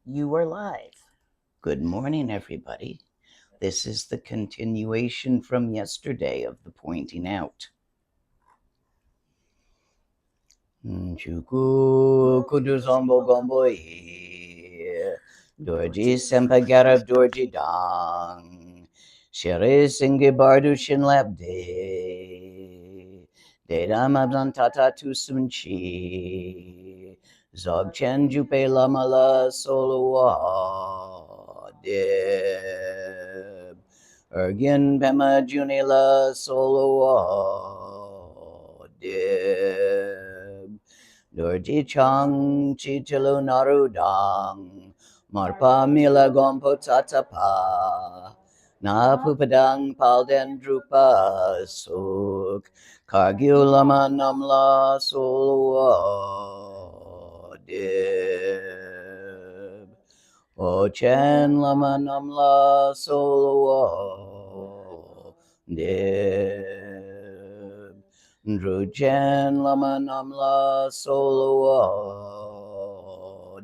You are live. Good morning, everybody. This is the continuation from yesterday of the pointing out. Chuku kuduzombo gombo Dorji sempagara dorji dang. Shere singe bardu shin labde. Dedamabdan tata tu sunchi. Zogchen jupe lamala soloa deb. Ergin pema junila soloa deb. Dorji chang chichilo narudang. Marpa mila gompo tatapa. Na pupadang palden drupa suk. Kargulama namla solwa dib. Ochen lama namla solwa dib. Druchen lama namla solwa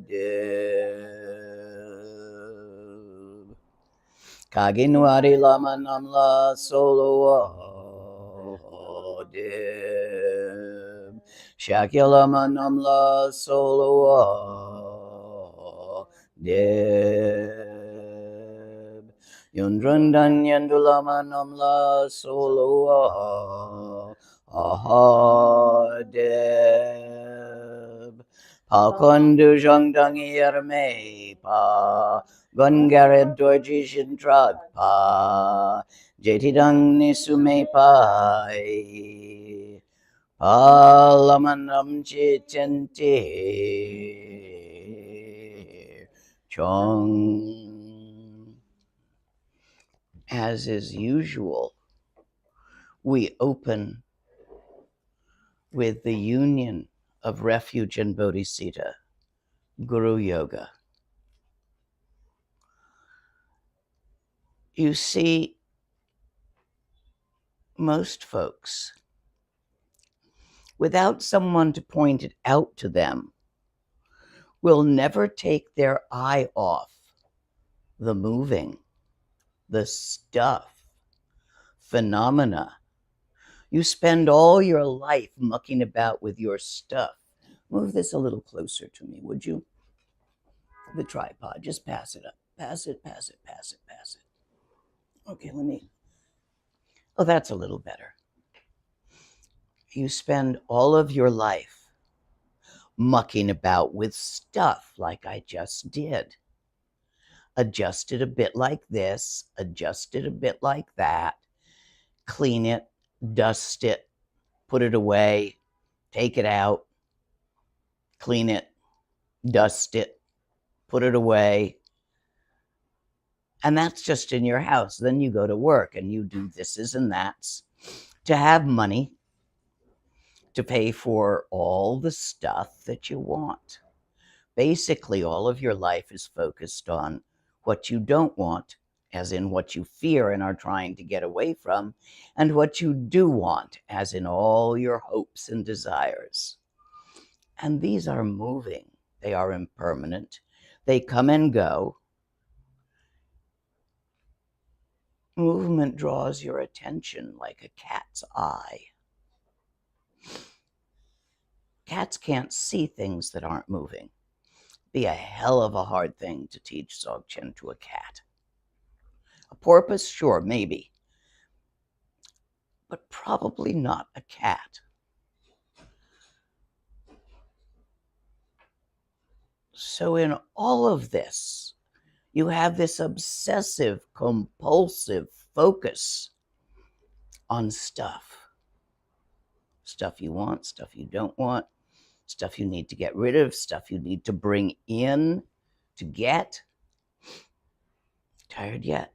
dib. Kaginwari lama namla solo dib. Shakya lama namla solo dib. Yundrandan yandulama namla solo aha dib. Palkondu jangdangi erme pa. Gungared dorji shintrag pa. Jetidang nisume pai. Palamanam chitente. Chong. As is usual, we open with the union of refuge and Bodhicitta, Guru Yoga. You see, most folks, without someone to point it out to them, will never take their eye off the moving, the stuff, phenomena. You spend all your life mucking about with your stuff. Move this a little closer to me, would you? The tripod, just pass it up. Pass it, pass it, pass it, pass it. Okay, let me. Oh, that's a little better. You spend all of your life mucking about with stuff like I just did. Adjust it a bit like this, adjust it a bit like that, clean it, dust it, put it away, take it out, clean it, dust it, put it away. And that's just in your house. Then you go to work and you do thises and that's to have money to pay for all the stuff that you want. Basically, all of your life is focused on what you don't want, as in what you fear and are trying to get away from, and what you do want, as in all your hopes and desires. And these are moving. They are impermanent. They come and go. Movement draws your attention like a cat's eye. Cats can't see things that aren't moving. Be a hell of a hard thing to teach zogchen to a cat. A porpoise, sure, maybe, but probably not a cat. So in all of this, you have this obsessive, compulsive focus on stuff. Stuff you want, stuff you don't want, stuff you need to get rid of, stuff you need to bring in to get. Tired yet?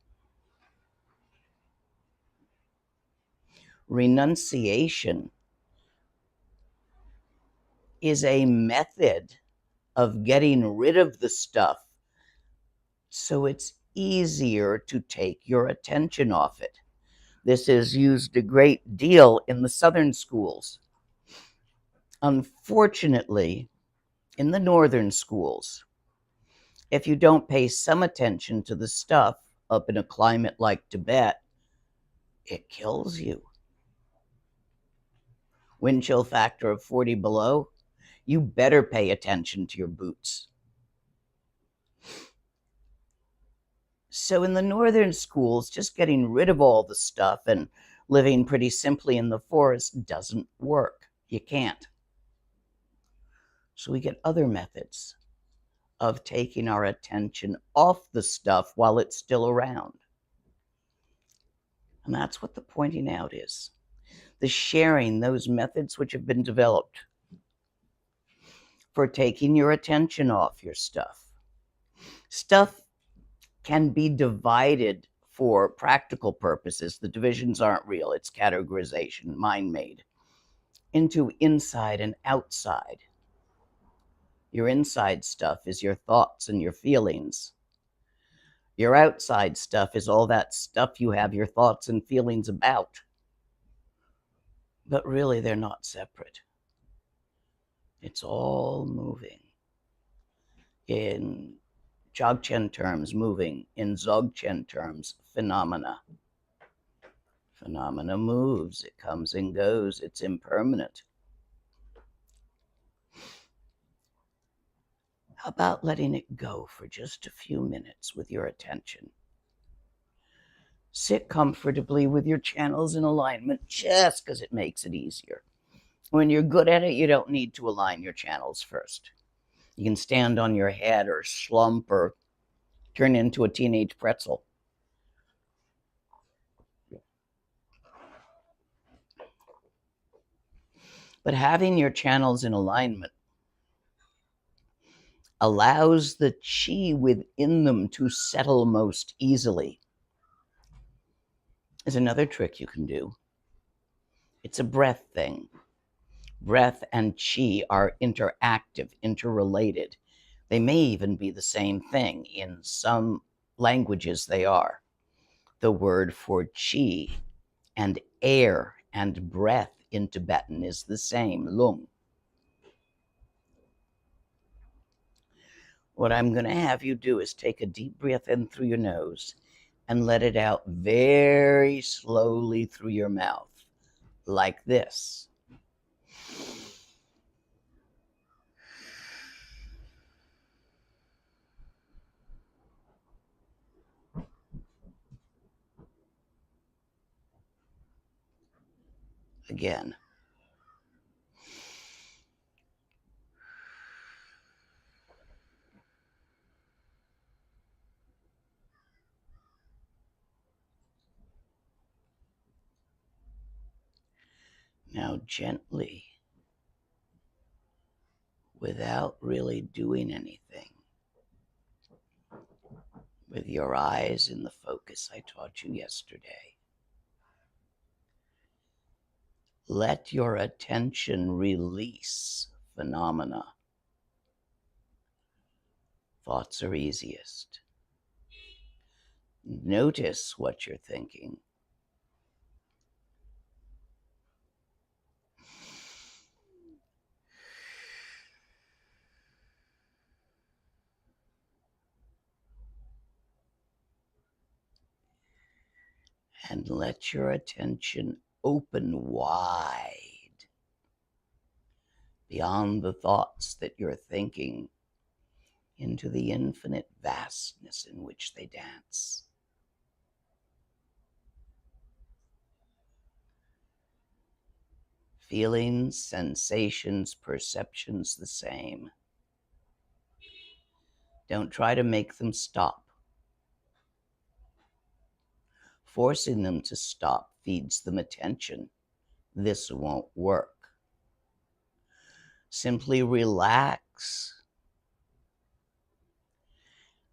Renunciation is a method of getting rid of the stuff so it's easier to take your attention off it. This is used a great deal in the Southern schools. Unfortunately, in the Northern schools, If you don't pay some attention to the stuff up in a climate like Tibet, it kills you. Wind chill factor of 40 below, you better pay attention to your boots. So in the northern schools, just getting rid of all the stuff and living pretty simply in the forest doesn't work. You can't. So we get other methods of taking our attention off the stuff while it's still around. And that's what the pointing out is. The sharing those methods which have been developed for taking your attention off your stuff. Stuff can be divided for practical purposes. The divisions aren't real. It's categorization, mind-made, into inside and outside. Your inside stuff is your thoughts and your feelings. Your outside stuff is all that stuff you have your thoughts and feelings about. But really, they're not separate. It's all moving. In zogchen terms, moving. In zogchen terms, phenomena. Phenomena moves. It comes and goes. It's impermanent. How about letting it go for just a few minutes with your attention? Sit comfortably with your channels in alignment just because it makes it easier. When you're good at it, you don't need to align your channels first. You can stand on your head or slump or turn into a teenage pretzel. But having your channels in alignment allows the chi within them to settle most easily. There's another trick you can do. It's a breath thing. Breath and chi are interactive, interrelated. They may even be the same thing. In some languages, they are. The word for chi and air and breath in Tibetan is the same, lung. What I'm going to have you do is take a deep breath in through your nose and let it out very slowly through your mouth, like this. Again. Now gently, without really doing anything, with your eyes in the focus I taught you yesterday, let your attention release phenomena. Thoughts are easiest. Notice what you're thinking. And let your attention open wide beyond the thoughts that you're thinking into the infinite vastness in which they dance. Feelings, sensations, perceptions the same. Don't try to make them stop. Forcing them to stop feeds them attention. This won't work. Simply relax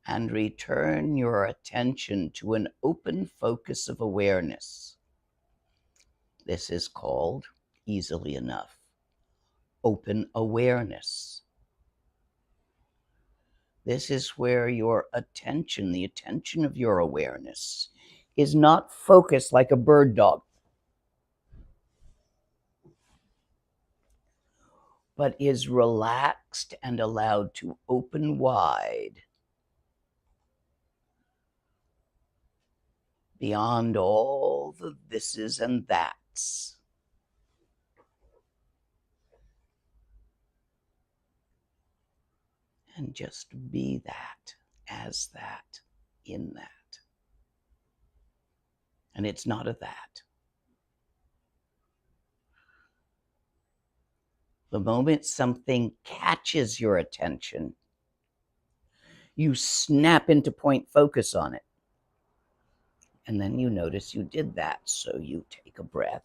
and return your attention to an open focus of awareness. This is called, easily enough, open awareness. This is where your attention, the attention of your awareness, is not focused like a bird dog, but is relaxed and allowed to open wide beyond all the thises and that's. And just be that, as that, in that. And it's not a that. The moment something catches your attention, you snap into point focus on it. And then you notice you did that. So you take a breath.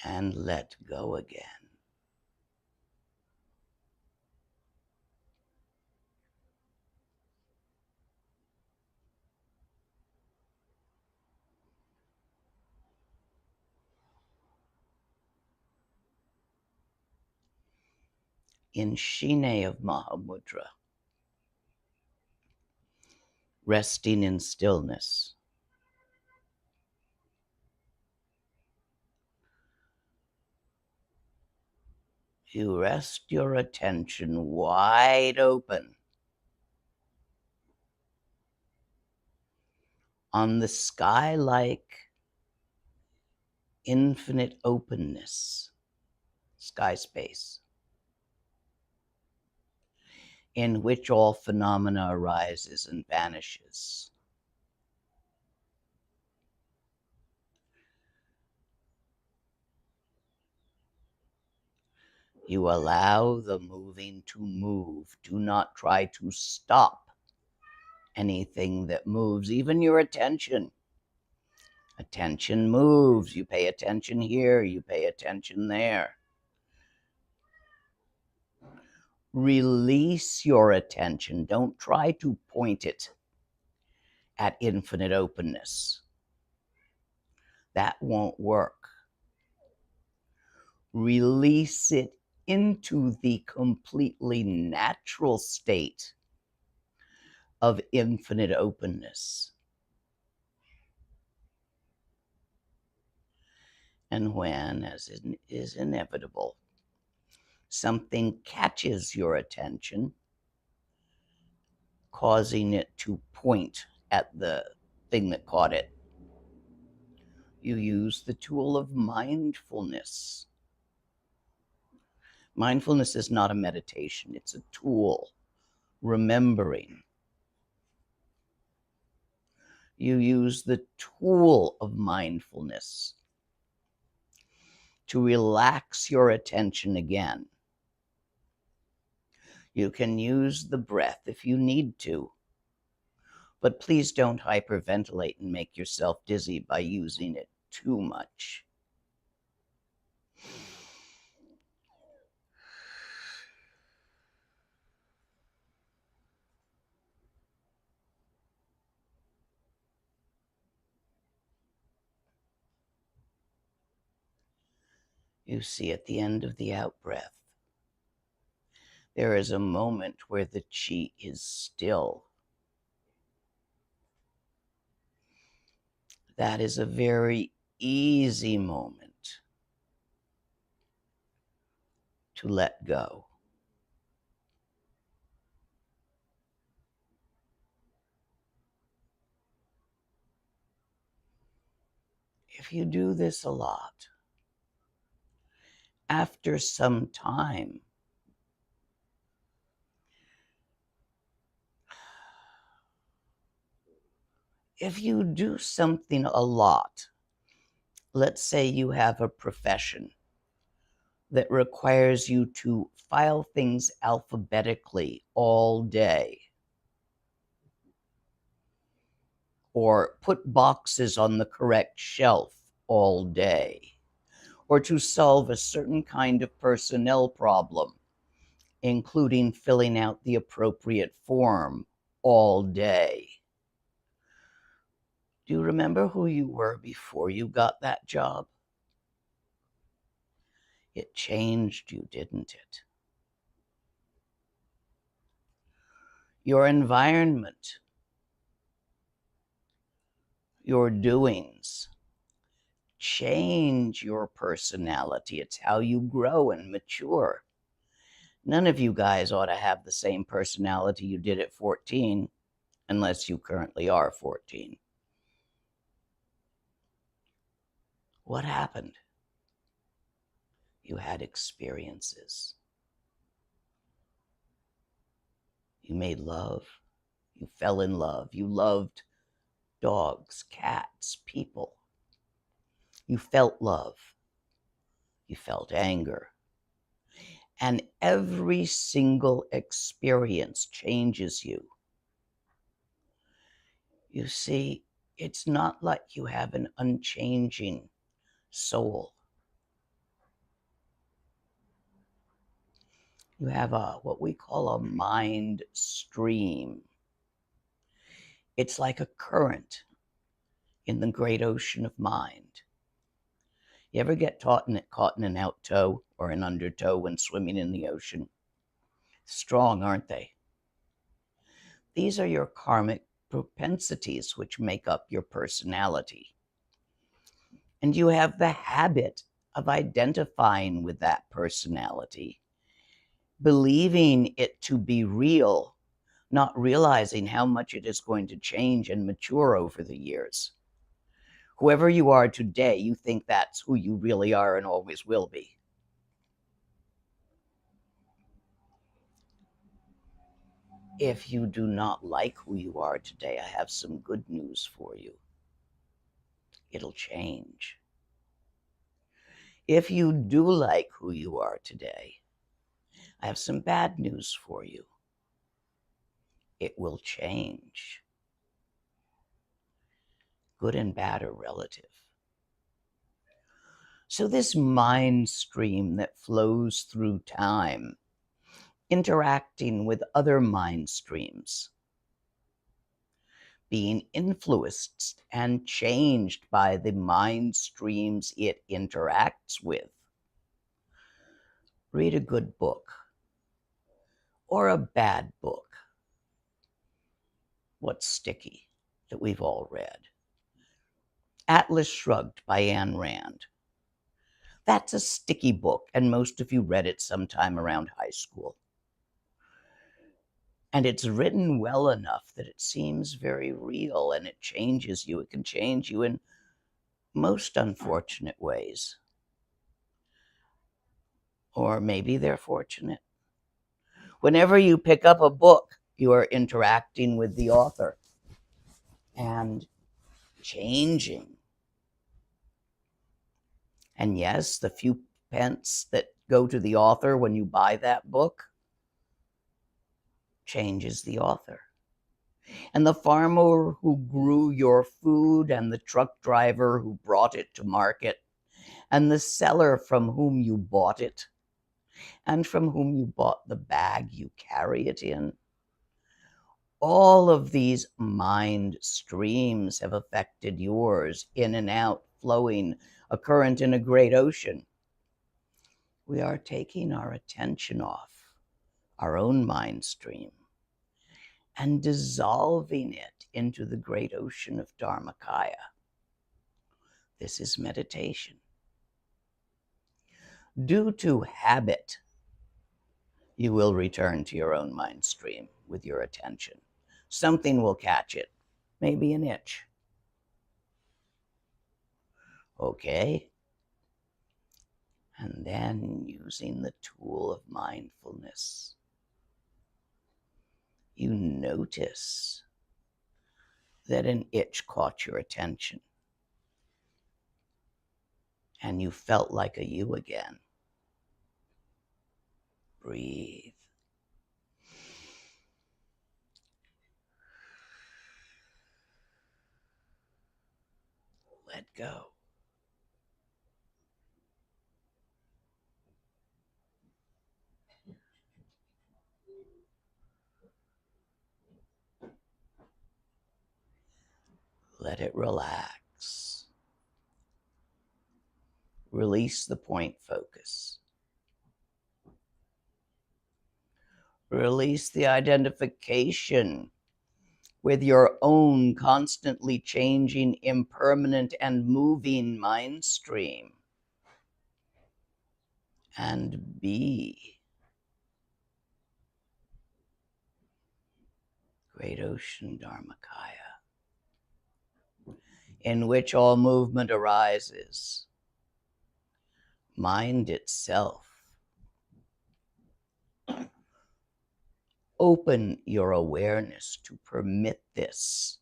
And let go again. In Shine of Mahamudra, resting in stillness, you rest your attention wide open on the sky-like infinite openness, sky space, in which all phenomena arises and vanishes. You allow the moving to move. Do not try to stop anything that moves, even your attention. Attention moves. You pay attention here, you pay attention there. Release your attention. Don't try to point it at infinite openness. That won't work. Release it into the completely natural state of infinite openness. And when, as is inevitable, something catches your attention, causing it to point at the thing that caught it, you use the tool of mindfulness. Mindfulness is not a meditation, it's a tool, remembering. You use the tool of mindfulness to relax your attention again. You can use the breath if you need to, but please don't hyperventilate and make yourself dizzy by using it too much. You see, at the end of the out-breath, there is a moment where the chi is still. That is a very easy moment to let go. If you do this a lot, after some time, if you do something a lot, let's say you have a profession that requires you to file things alphabetically all day, or put boxes on the correct shelf all day, or to solve a certain kind of personnel problem, including filling out the appropriate form all day. Do you remember who you were before you got that job? It changed you, didn't it? Your environment, your doings change your personality. It's how you grow and mature. None of you guys ought to have the same personality you did at 14, unless you currently are 14. What happened? You had experiences. You made love. You fell in love. You loved dogs, cats, people. You felt love. You felt anger. And every single experience changes you. You see, it's not like you have an unchanging soul. You have what we call a mind stream. It's like a current in the great ocean of mind. You ever get caught in an out toe or an undertow when swimming in the ocean? Strong, aren't they? These are your karmic propensities which make up your personality. And you have the habit of identifying with that personality, believing it to be real, not realizing how much it is going to change and mature over the years. Whoever you are today, you think that's who you really are and always will be. If you do not like who you are today, I have some good news for you. It'll change. If you do like who you are today, I have some bad news for you. It will change. Good and bad are relative. So this mind stream that flows through time, interacting with other mind streams, being influenced and changed by the mind streams it interacts with. Read a good book or a bad book. What's sticky that we've all read? Atlas Shrugged by Ayn Rand. That's a sticky book, and most of you read it sometime around high school. And it's written well enough that it seems very real, and it changes you. It can change you in most unfortunate ways. Or maybe they're fortunate. Whenever you pick up a book, you are interacting with the author and changing. And yes, the few pence that go to the author when you buy that book changes the author. And the farmer who grew your food, and the truck driver who brought it to market, and the seller from whom you bought it, and from whom you bought the bag you carry it in. All of these mind streams have affected yours, in and out, flowing, a current in a great ocean. We are taking our attention off our own mind stream and dissolving it into the great ocean of dharmakaya. This is meditation. Due to habit, you will return to your own mind stream with your attention. Something will catch it, maybe an itch. Okay? And then, using the tool of mindfulness, you notice that an itch caught your attention and you felt like a you again. Breathe. Let go. Let it relax. Release the point focus. Release the identification with your own constantly changing, impermanent, and moving mind stream. And be great ocean dharmakaya, in which all movement arises, mind itself. Open your awareness to permit this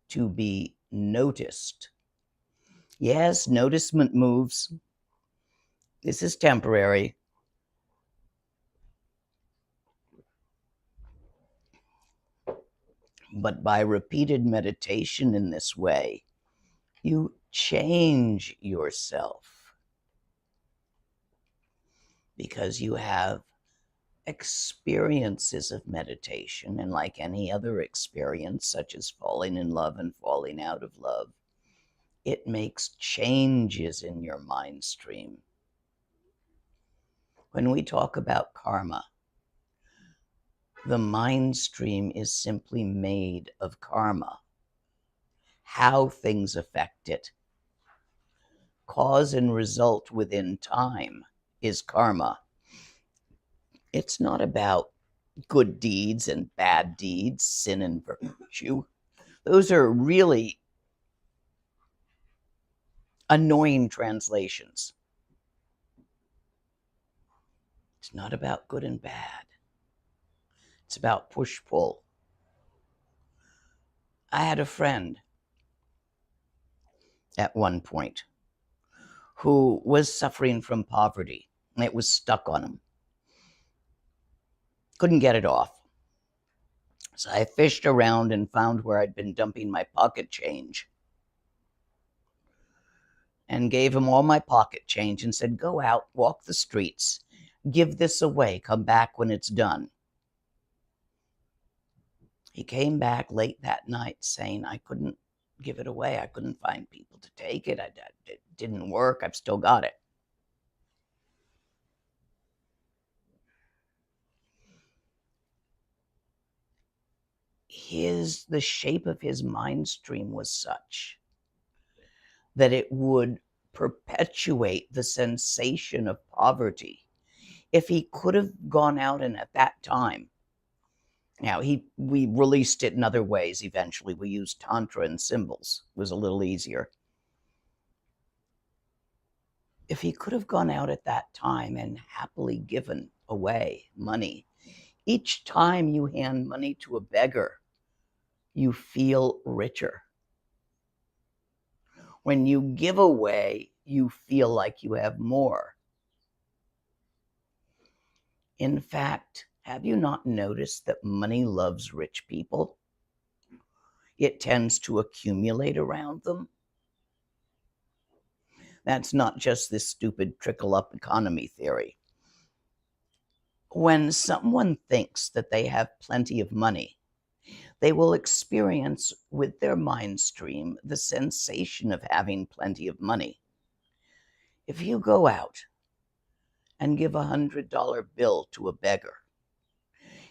to be noticed. Yes, noticement moves. This is temporary. But by repeated meditation in this way, you change yourself because you have experiences of meditation, and like any other experience, such as falling in love and falling out of love, it makes changes in your mind stream. When we talk about karma, the mind stream is simply made of karma. How things affect it, cause and result within time, is karma. It's not about good deeds and bad deeds, sin and virtue. Those are really annoying translations. It's not about good and bad. It's about push-pull. I had a friend at one point who was suffering from poverty. It was stuck on him. Couldn't get it off. So I fished around and found where I'd been dumping my pocket change and gave him all my pocket change and said, go out, walk the streets, give this away, come back when it's done. He came back late that night saying, I couldn't give it away. I couldn't find people to take it. It didn't work. I've still got it. The shape of his mind stream was such that it would perpetuate the sensation of poverty. If he could have gone out and at that time, now we released it in other ways eventually. We used Tantra and symbols. It was a little easier. If he could have gone out at that time and happily given away money, each time you hand money to a beggar, you feel richer. When you give away, you feel like you have more. In fact, have you not noticed that money loves rich people? It tends to accumulate around them. That's not just this stupid trickle-up economy theory. When someone thinks that they have plenty of money, they will experience with their mind stream the sensation of having plenty of money. If you go out and give a $100 bill to a beggar,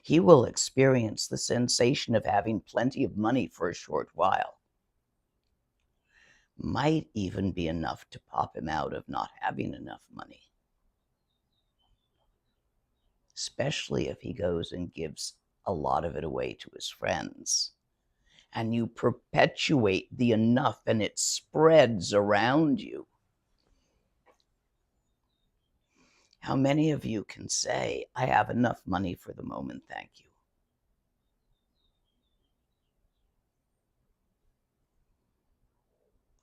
he will experience the sensation of having plenty of money for a short while. Might even be enough to pop him out of not having enough money. Especially if he goes and gives a lot of it away to his friends. And you perpetuate the enough and it spreads around you. How many of you can say, I have enough money for the moment, thank you?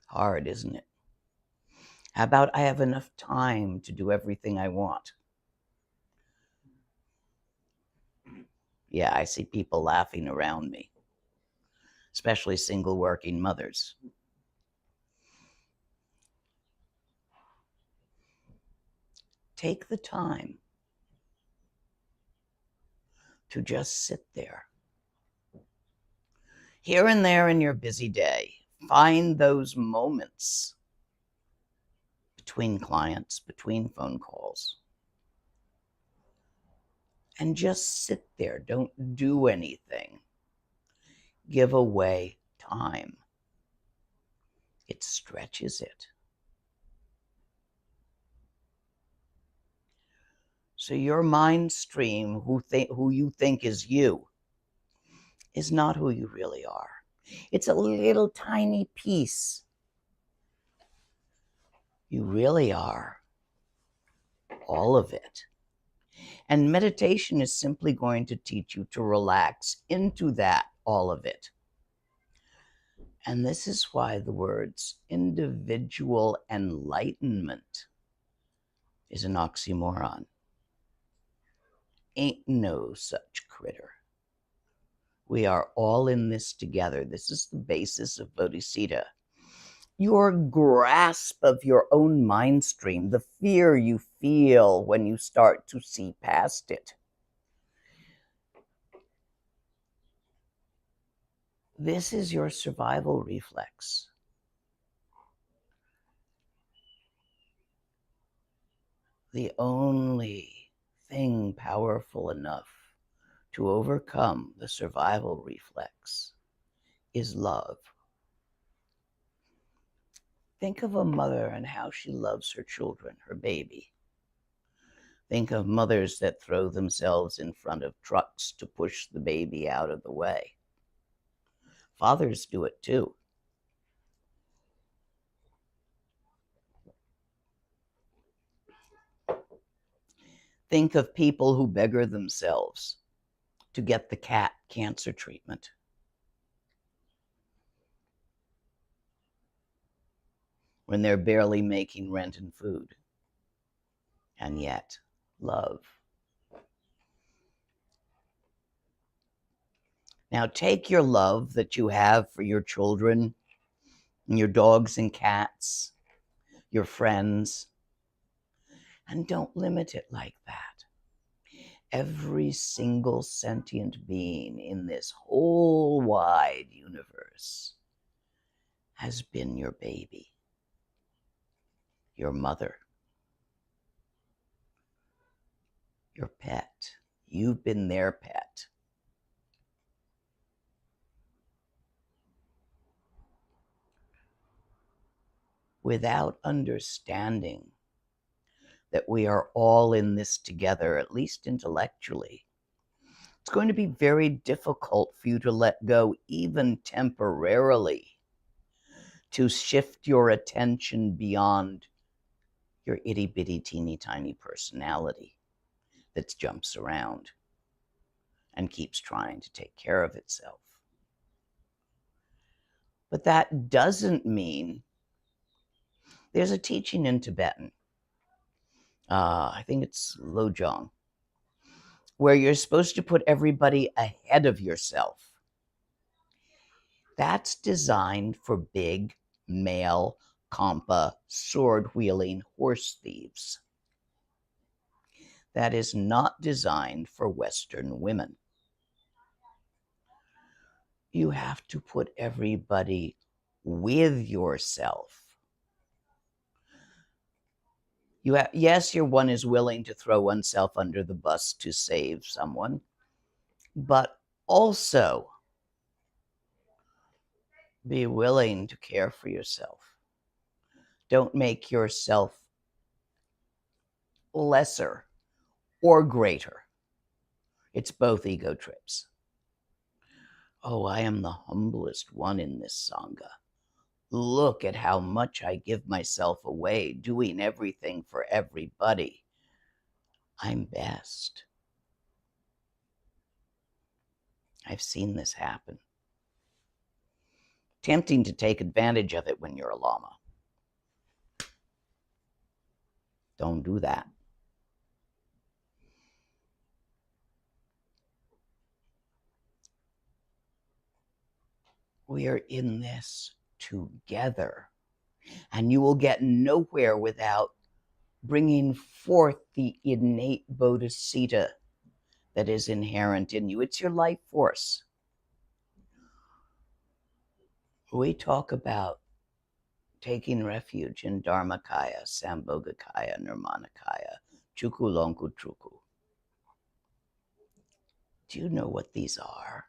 Hard, isn't it? How about I have enough time to do everything I want? Yeah, I see people laughing around me, especially single working mothers. Take the time to just sit there. Here and there in your busy day, find those moments between clients, between phone calls, and just sit there. Don't do anything. give away time. It stretches it. So your mind stream, who you think is you, is not who you really are. It's a little tiny piece. You really are all of it. And meditation is simply going to teach you to relax into that, all of it. And this is why the words individual enlightenment is an oxymoron. Ain't no such critter. We are all in this together. This is the basis of Bodhicitta. Your grasp of your own mind stream, the fear you feel when you start to see past it. This is your survival reflex. The only thing powerful enough to overcome the survival reflex is love. Think of a mother and how she loves her children, her baby. Think of mothers that throw themselves in front of trucks to push the baby out of the way. Fathers do it too. Think of people who beggar themselves to get the cat cancer treatment. When they're barely making rent and food. And yet, love. Now take your love that you have for your children, and your dogs and cats, your friends, and don't limit it like that. Every single sentient being in this whole wide universe has been your baby, your mother, your pet. You've been their pet. Without understanding that we are all in this together, at least intellectually, it's going to be very difficult for you to let go, even temporarily, to shift your attention beyond your itty-bitty, teeny-tiny personality that jumps around and keeps trying to take care of itself. But that doesn't mean there's a teaching in Tibetan, I think it's Lojong, where you're supposed to put everybody ahead of yourself. That's designed for big, male, kampa, sword-wielding horse thieves. That is not designed for Western women. You have to put everybody with yourself. Yes, your one is willing to throw oneself under the bus to save someone, but also be willing to care for yourself. Don't make yourself lesser or greater. It's both ego trips. Oh, I am the humblest one in this Sangha. Look at how much I give myself away, doing everything for everybody. I'm best. I've seen this happen. Tempting to take advantage of it when you're a Lama. Don't do that. We are in this together, and you will get nowhere without bringing forth the innate Bodhicitta that is inherent in you. It's your life force. We talk about taking refuge in dharmakaya, sambhogakaya, nirmanakaya, chukulonku truku. Do you know what these are?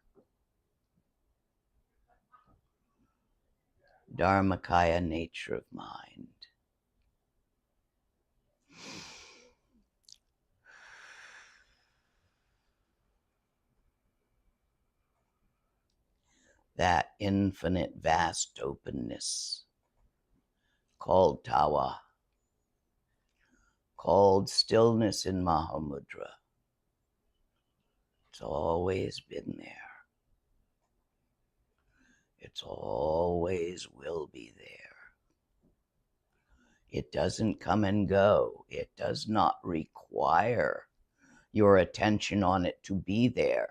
dharmakaya nature of mind. That infinite vast openness called tawa, called stillness in Mahamudra. It's always been there. It's always will be there. It doesn't come and go. It does not require your attention on it to be there,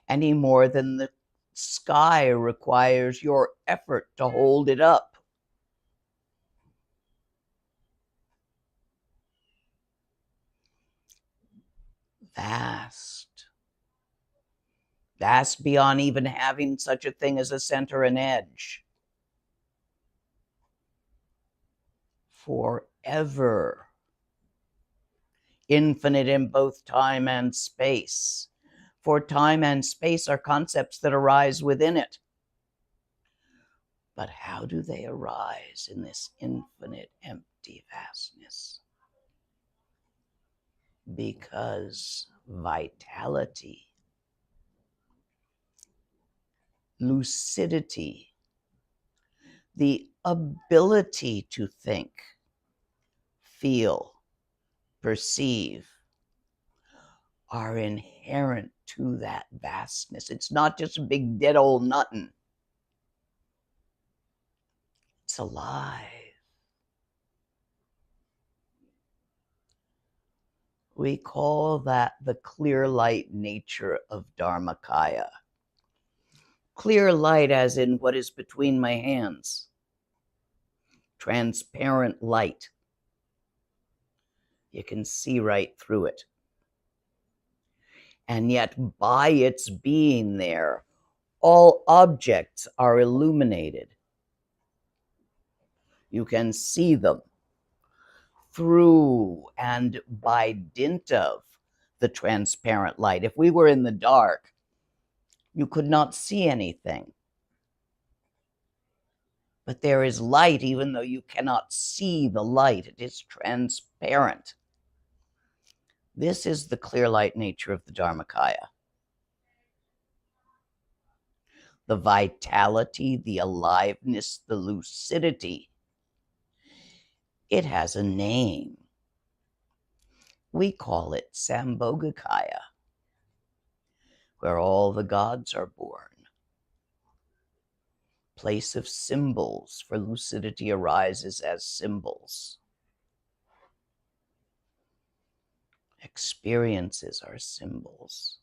any more than the sky requires your effort to hold it up. Vast. Vast beyond even having such a thing as a center and edge. Forever. Infinite in both time and space. For time and space are concepts that arise within it. But how do they arise in this infinite empty vastness? Because vitality, lucidity, the ability to think, feel, perceive, are inherent to that vastness. It's not just a big dead old nothing. It's alive. We call that the clear light nature of dharmakaya. Clear light as in what is between my hands. Transparent light. You can see right through it. And yet by its being there, all objects are illuminated. You can see them through and by dint of the transparent light. If we were in the dark, you could not see anything. But there is light even though you cannot see the light. It is transparent. This is the clear light nature of the Dharmakaya. The vitality, the aliveness, the lucidity. It has a name. We call it Sambhogakaya, where all the gods are born. Place of symbols, for lucidity arises as symbols. Experiences are symbols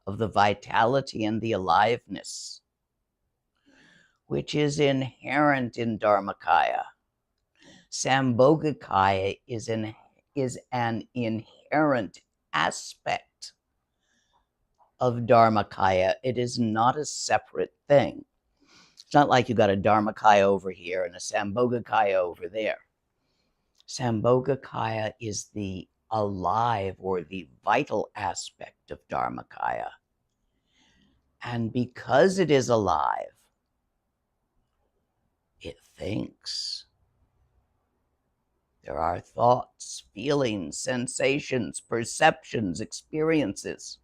of the vitality and the aliveness, which is inherent in Dharmakaya. Sambhogakaya is an inherent aspect of Dharmakaya. It is not a separate thing. It's not like you got a Dharmakaya over here and a Sambhogakaya over there. Sambhogakaya is the alive or the vital aspect of Dharmakaya. And because it is alive, it thinks. There are thoughts, feelings, sensations, perceptions, experiences.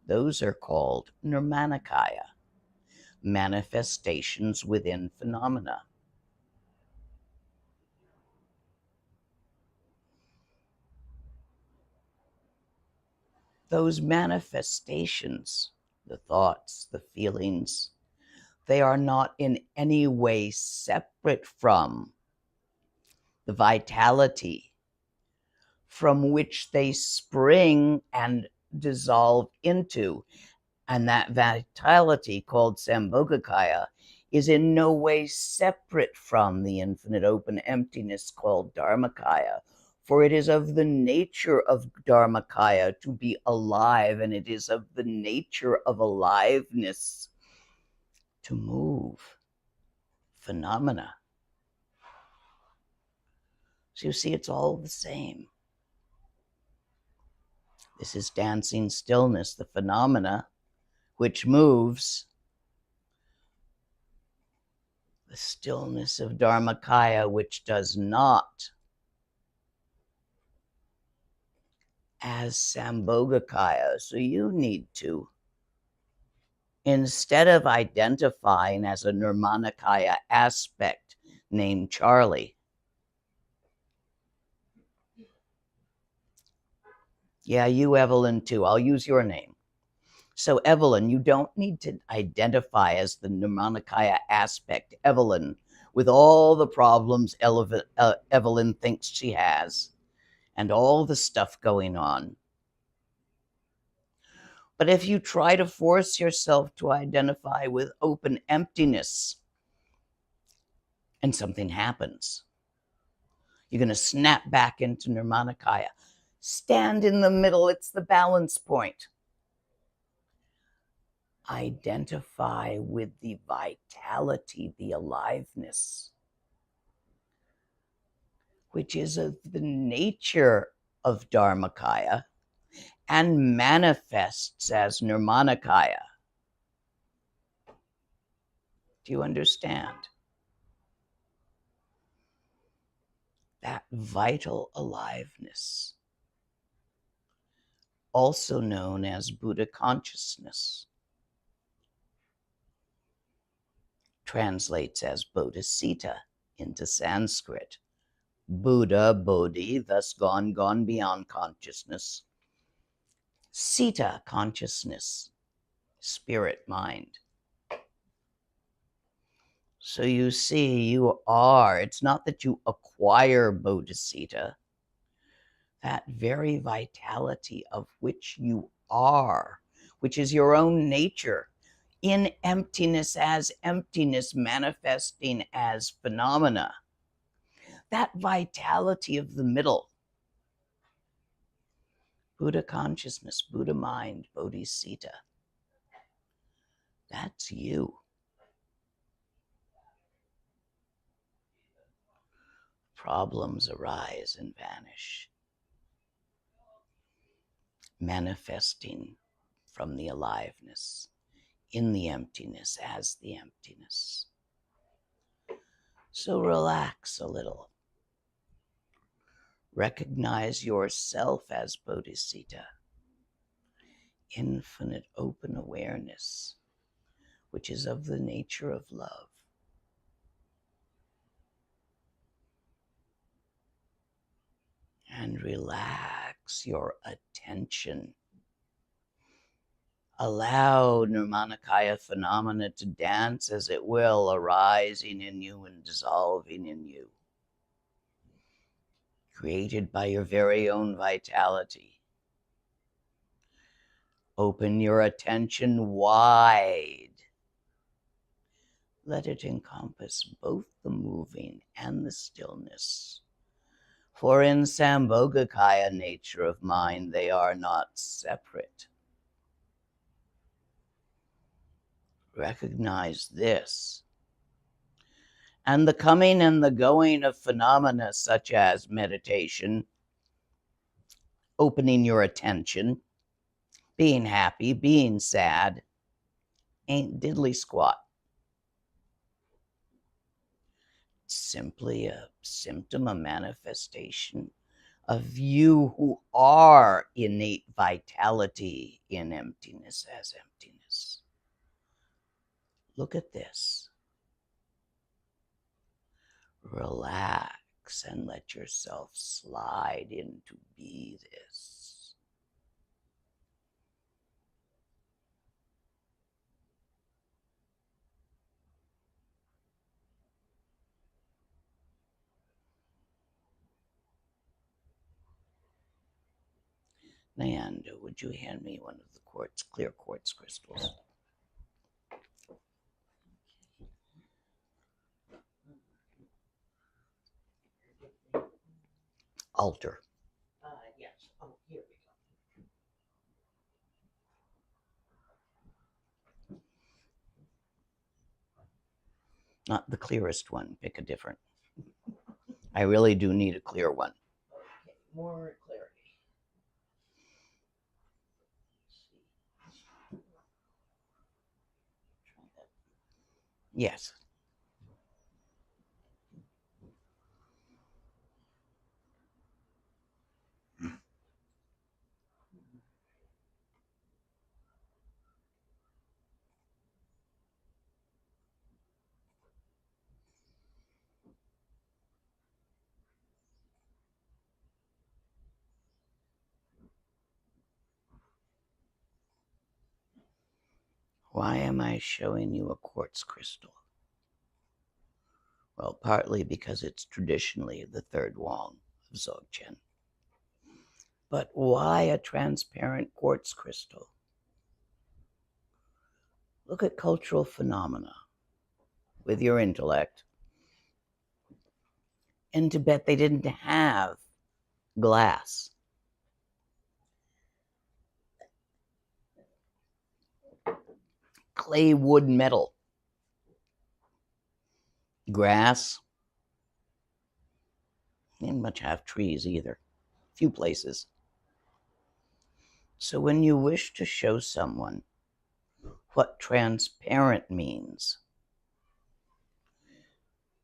Those are called nirmanakaya, manifestations within phenomena. Those manifestations, the thoughts, the feelings, they are not in any way separate from the vitality from which they spring and dissolve into. And that vitality, called Sambhogakaya, is in no way separate from the infinite open emptiness called Dharmakaya. For it is of the nature of Dharmakaya to be alive, and it is of the nature of aliveness to move phenomena. So you see, it's all the same. This is dancing stillness, the phenomena which moves The stillness of dharmakaya, which does not, as sambhogakaya. So you need to, instead of identifying as a nirmanakaya aspect named Charlie, yeah, you, Evelyn, too. I'll use your name. So, Evelyn, you don't need to identify as the nirmanakaya aspect, Evelyn, with all the problems Evelyn thinks she has and all the stuff going on. But if you try to force yourself to identify with open emptiness, and something happens, you're going to snap back into nirmanakaya. Stand in the middle, it's the balance point. Identify with the vitality, the aliveness, which is of the nature of dharmakaya and manifests as nirmanakaya. Do you understand? That vital aliveness, also known as Buddha consciousness, translates as Bodhicitta into Sanskrit. Buddha, Bodhi, thus gone beyond consciousness. Citta, consciousness, spirit, mind. So you see, it's not that you acquire Bodhicitta, that very vitality of which you are, which is your own nature, in emptiness as emptiness, manifesting as phenomena. That vitality of the middle, Buddha consciousness, Buddha mind, Bodhicitta, that's you. Problems arise and vanish, manifesting from the aliveness, in the emptiness as the emptiness. So relax a little. Recognize yourself as Bodhicitta, infinite open awareness, which is of the nature of love. And relax your attention. Allow nirmanakaya phenomena to dance as it will, arising in you and dissolving in you, created by your very own vitality. Open your attention wide. Let it encompass both the moving and the stillness. For in Sambhogakaya nature of mind, they are not separate. Recognize this. And the coming and the going of phenomena such as meditation, opening your attention, being happy, being sad, ain't diddly squat. It's simply a symptom, a manifestation of you who are innate vitality in emptiness as emptiness. Look at this. Relax and let yourself slide into be this. Nayanda, would you hand me one of the clear quartz crystals? Altar. Yes. Oh, here we go. Not the clearest one. Pick a different. I really do need a clear one. Okay, more clarity. Yes. Why am I showing you a quartz crystal? Well, partly because it's traditionally the third wong of zogchen. But why a transparent quartz crystal? Look at cultural phenomena with your intellect. In Tibet, they didn't have glass. Clay, wood, metal, grass. They didn't much have trees either. Few places. So when you wish to show someone what transparent means,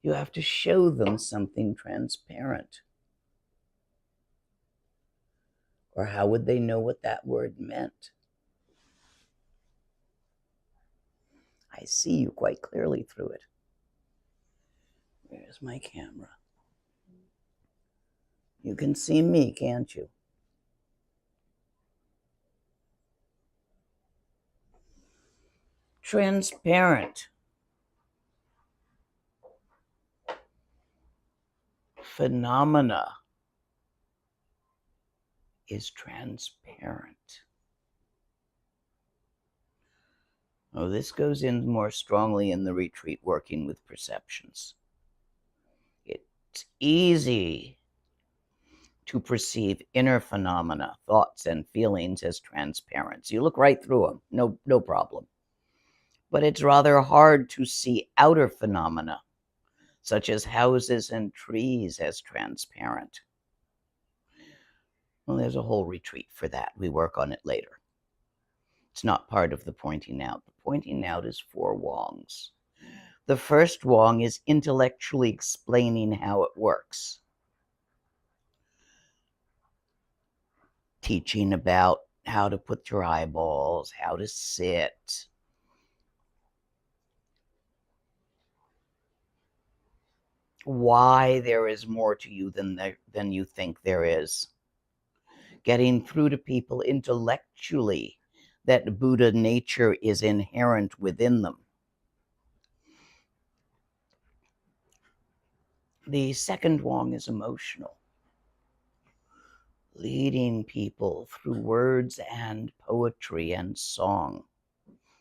you have to show them something transparent. Or how would they know what that word meant? I see you quite clearly through it. Where's my camera? You can see me, can't you? Transparent phenomena is transparent. Oh, this goes in more strongly in the retreat, working with perceptions. It's easy to perceive inner phenomena, thoughts and feelings as transparent. So you look right through them, no problem. But it's rather hard to see outer phenomena, such as houses and trees, as transparent. Well, there's a whole retreat for that. We work on it later. It's not part of the pointing out. The pointing out is 4 wongs. The first wong is intellectually explaining how it works. Teaching about how to put your eyeballs, how to sit. Why there is more to you than you think there is. Getting through to people intellectually that Buddha nature is inherent within them. The second wong is emotional. Leading people through words and poetry and song.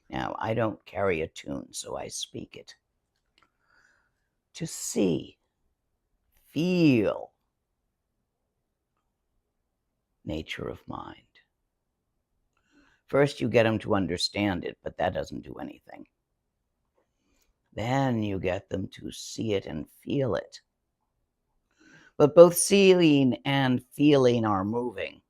Now, I don't carry a tune, so I speak it. To see, feel nature of mind. First, you get them to understand it, but that doesn't do anything. Then you get them to see it and feel it. But both seeing and feeling are moving.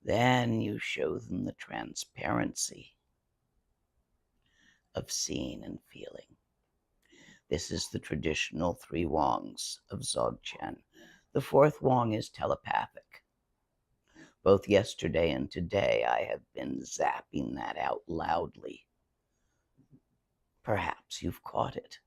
Then you show them the transparency of seeing and feeling. This is the traditional 3 wongs of Dzogchen. The 4th wong is telepathic. Both yesterday and today, I have been zapping that out loudly. Perhaps you've caught it.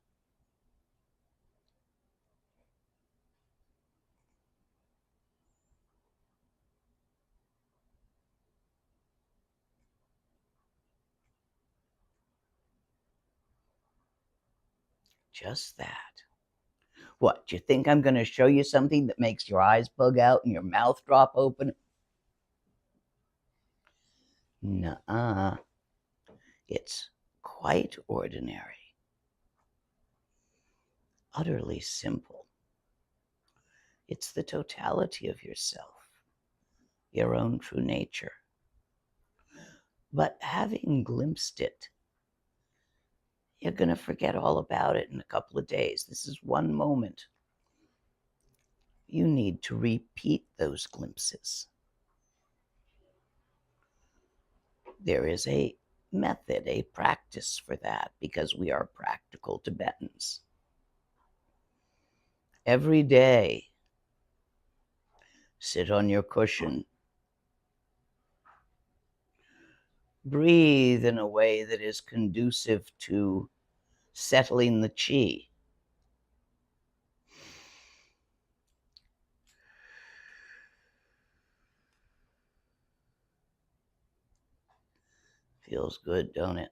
Just that. What, do you think I'm going to show you something that makes your eyes bug out and your mouth drop open? Nuh-uh. It's quite ordinary. Utterly simple. It's the totality of yourself, your own true nature. But having glimpsed it, you're going to forget all about it in a couple of days. This is one moment. You need to repeat those glimpses. There is a method, a practice for that, because we are practical Tibetans. Every day, sit on your cushion. Breathe in a way that is conducive to settling the chi. Feels good, don't it?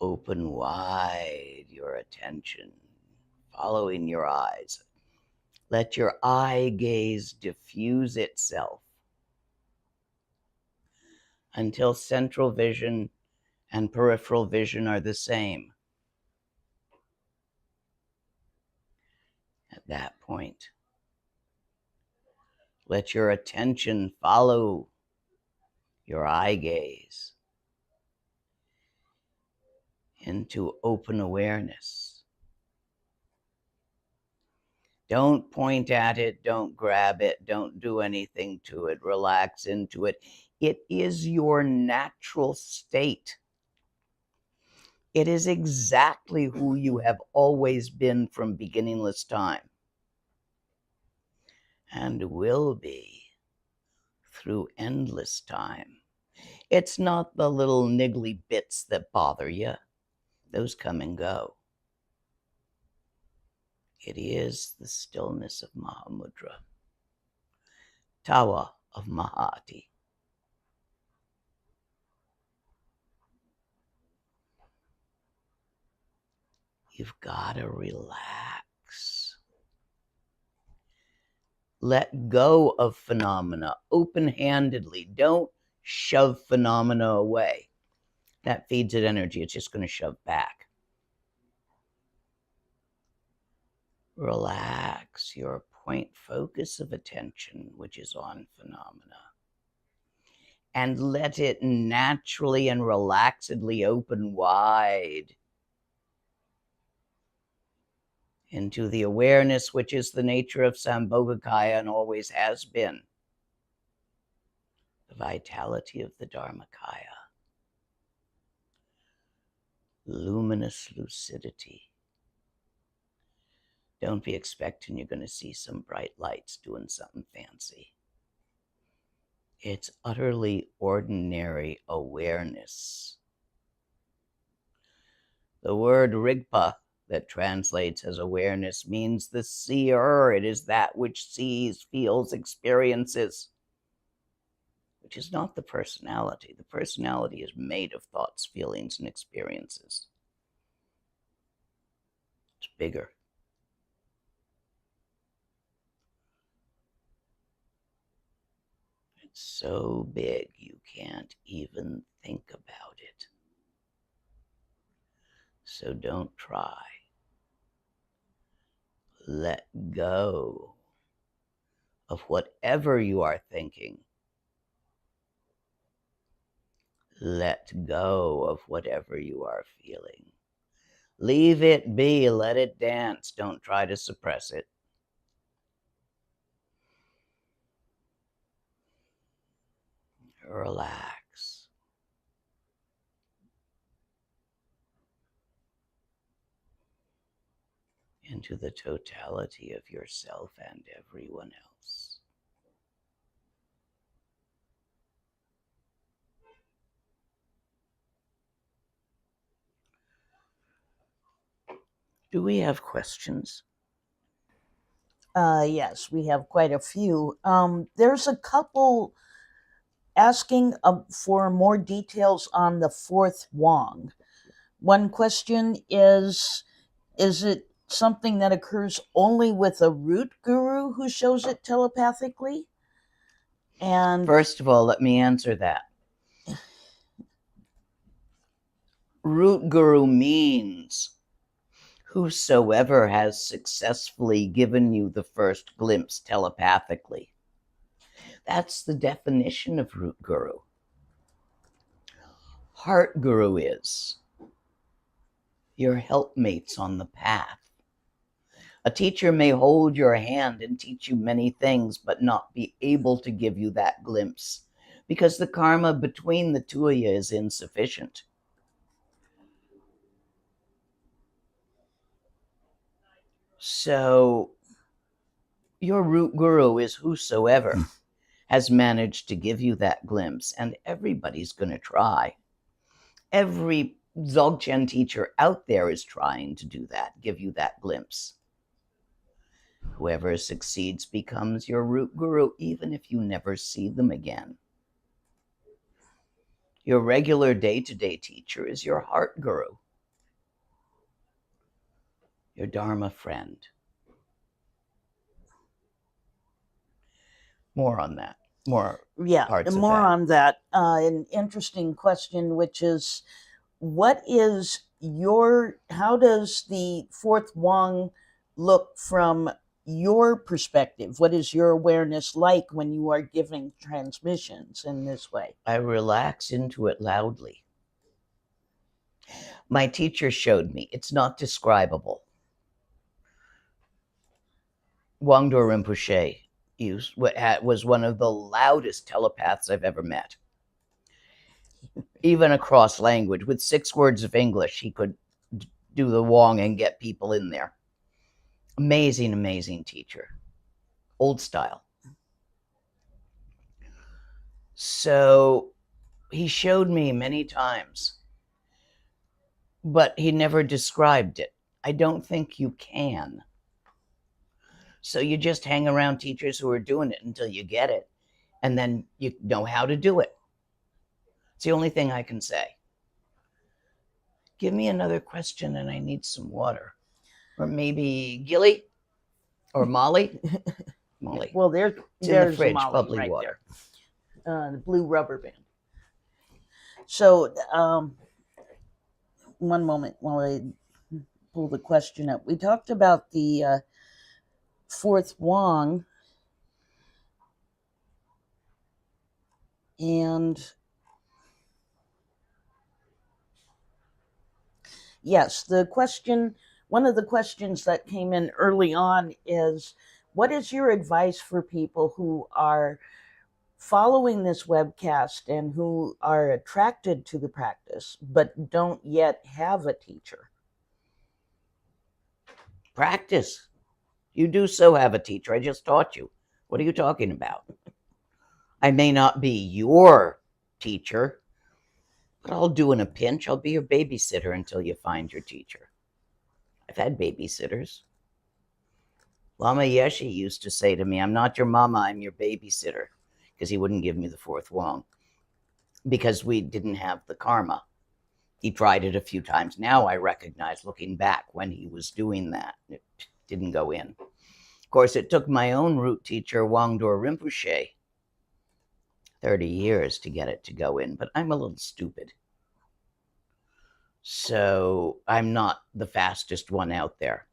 Open wide your attention, following your eyes. Let your eye gaze diffuse itself until central vision and peripheral vision are the same. At that point, let your attention follow your eye gaze into open awareness. Don't point at it, don't grab it, don't do anything to it, relax into it. It is your natural state. It is exactly who you have always been from beginningless time and will be through endless time. It's not the little niggly bits that bother you. Those come and go. It is the stillness of Mahamudra, Tawa of Mahati. You've got to relax. Let go of phenomena open-handedly. Don't shove phenomena away. That feeds it energy. It's just going to shove back. Relax your point focus of attention, which is on phenomena, and let it naturally and relaxedly open wide into the awareness which is the nature of Sambhogakaya and always has been, the vitality of the Dharmakaya, luminous lucidity. Don't be expecting you're going to see some bright lights doing something fancy. It's utterly ordinary awareness. The word rigpa, that translates as awareness, means the seer. It is that which sees, feels, experiences, which is not the personality. The personality is made of thoughts, feelings, and experiences. It's bigger. It's so big you can't even think about it. So don't try. Let go of whatever you are thinking. Let go of whatever you are feeling. Leave it be, let it dance. Don't try to suppress it. Relax. Into the totality of yourself and everyone else. Do we have questions? Yes, we have quite a few. There's a couple asking for more details on the fourth Wong. One question is it something that occurs only with a root guru who shows it telepathically? And First of all, let me answer that. Root guru means whosoever has successfully given you the first glimpse telepathically. That's the definition of root guru. Heart guru is your helpmates on the path. A teacher may hold your hand and teach you many things, but not be able to give you that glimpse because the karma between the two of you is insufficient. So your root guru is whosoever has managed to give you that glimpse, and everybody's going to try. Every zogchen teacher out there is trying to do that, give you that glimpse. Whoever succeeds becomes your root guru, even if you never see them again. Your regular day-to-day teacher is your heart guru, your Dharma friend. More on that. More parts of more that. on that. An interesting question, which is, what is how does the fourth Wang look from your perspective? What is your awareness like when you are giving transmissions in this way? I relax into it loudly. My teacher showed me. It's not describable. Wangdo Rinpoche was one of the loudest telepaths I've ever met. Even across language, with 6 words of English, he could do the Wong and get people in there. Amazing, amazing teacher. Old style. So he showed me many times, but he never described it. I don't think you can. So you just hang around teachers who are doing it until you get it, and then you know how to do it. It's the only thing I can say. Give me another question and I need some water. Or maybe Gilly or Molly. Molly. Well, there's the fridge, Molly bubbly right water. There. The blue rubber band. So, one moment while I pull the question up. We talked about the fourth Wang, and yes, one of the questions that came in early on is, what is your advice for people who are following this webcast and who are attracted to the practice but don't yet have a teacher? Practice. You do so have a teacher. I just taught you. What are you talking about? I may not be your teacher, but I'll do in a pinch. I'll be your babysitter until you find your teacher. I've had babysitters. Lama Yeshe used to say to me, I'm not your mama, I'm your babysitter, because he wouldn't give me the fourth Wong, because we didn't have the karma. He tried it a few times. Now I recognize, looking back, when he was doing that, it didn't go in. Of course, it took my own root teacher, Wangdo Rinpoche, 30 years to get it to go in, but I'm a little stupid. So I'm not the fastest one out there.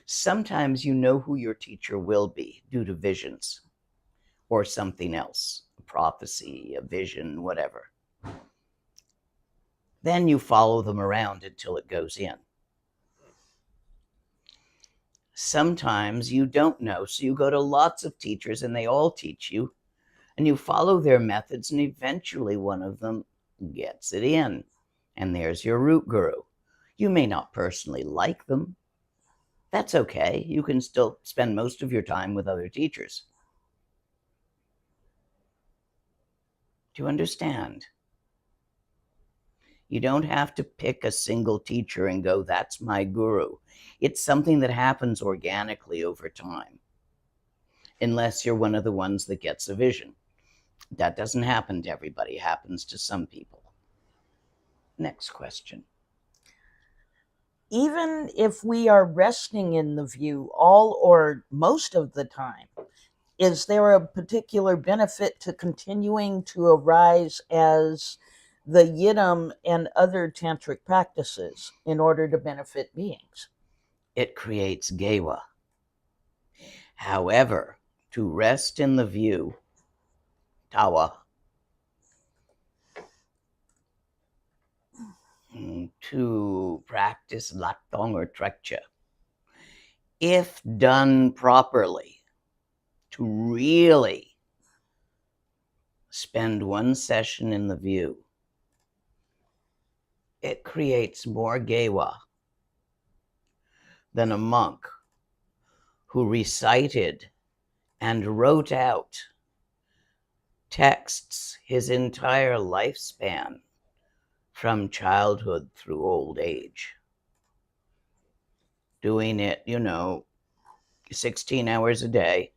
Sometimes you know who your teacher will be due to visions or something else, a prophecy, a vision, whatever. Then you follow them around until it goes in. Sometimes you don't know, so you go to lots of teachers and they all teach you, and you follow their methods, and eventually one of them gets it in, and there's your root guru. You may not personally like them. That's okay. You can still spend most of your time with other teachers. Do you understand? You don't have to pick a single teacher and go, that's my guru. It's something that happens organically over time, unless you're one of the ones that gets a vision. That doesn't happen to everybody. It happens to some people. Next question. Even if we are resting in the view all or most of the time, is there a particular benefit to continuing to arise as the Yidam and other tantric practices in order to benefit beings? It creates gewa. However, to rest in the view, tawa, to practice laktong or trekcha, if done properly, to really spend one session in the view, it creates more gewa than a monk who recited and wrote out texts his entire lifespan from childhood through old age. Doing it, 16 hours a day.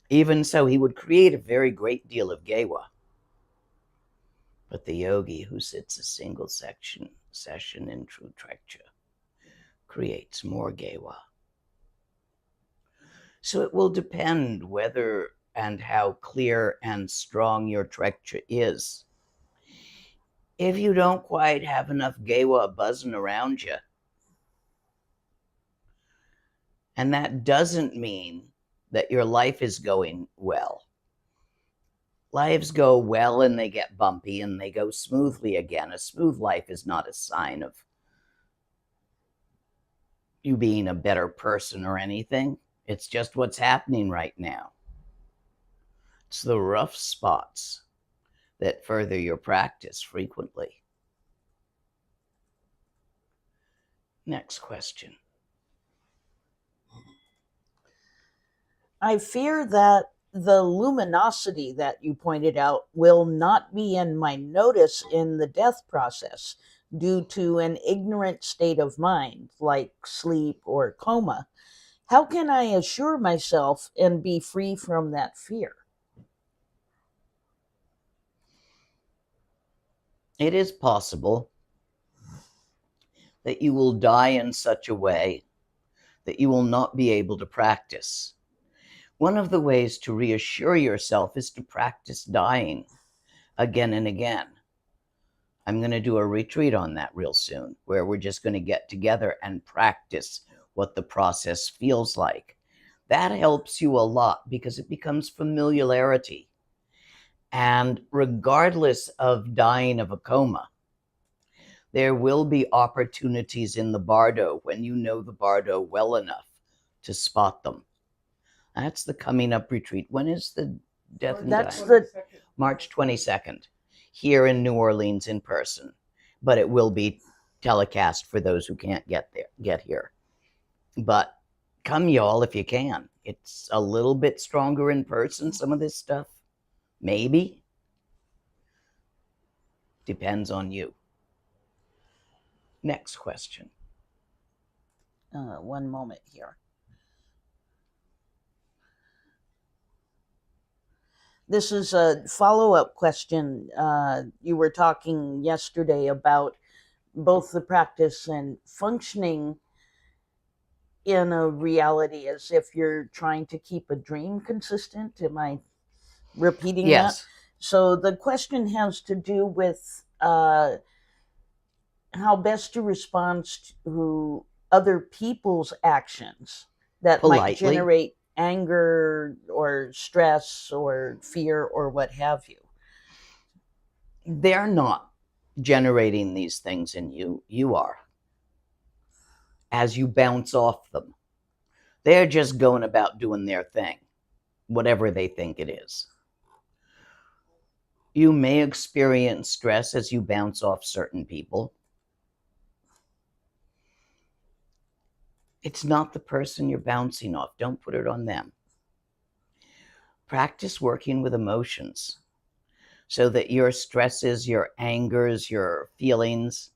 Even so, he would create a very great deal of gewa. But the yogi who sits a single session in true trekcha creates more gewa. So it will depend whether and how clear and strong your trekcha is. If you don't quite have enough gewa buzzing around you, and that doesn't mean that your life is going well. Lives go well and they get bumpy and they go smoothly again. A smooth life is not a sign of you being a better person or anything. It's just what's happening right now. It's the rough spots that further your practice frequently. Next question. I fear that the luminosity that you pointed out will not be in my notice in the death process due to an ignorant state of mind, like sleep or coma. How can I assure myself and be free from that fear? It is possible that you will die in such a way that you will not be able to practice. One of the ways to reassure yourself is to practice dying again and again. I'm going to do a retreat on that real soon, where we're just going to get together and practice what the process feels like. That helps you a lot because it becomes familiarity. And regardless of dying of a coma, there will be opportunities in the bardo when you know the bardo well enough to spot them. That's the coming up retreat. When is the death and That's dying? the March 22nd, here in New Orleans in person, but it will be telecast for those who can't get here. But come, y'all, if you can. It's a little bit stronger in person, some of this stuff. Maybe. Depends on you. Next question. one moment here. This is a follow-up question. You were talking yesterday about both the practice and functioning in a reality as if you're trying to keep a dream consistent. Am I repeating Yes. that? So the question has to do with how best to respond to other people's actions that might Politely. generate anger or stress or fear or what have you. They're not generating these things in you. You are. As you bounce off them. They're just going about doing their thing, whatever they think it is. You may experience stress as you bounce off certain people. It's not the person you're bouncing off. Don't put it on them. Practice working with emotions so that your stresses, your angers, your feelings,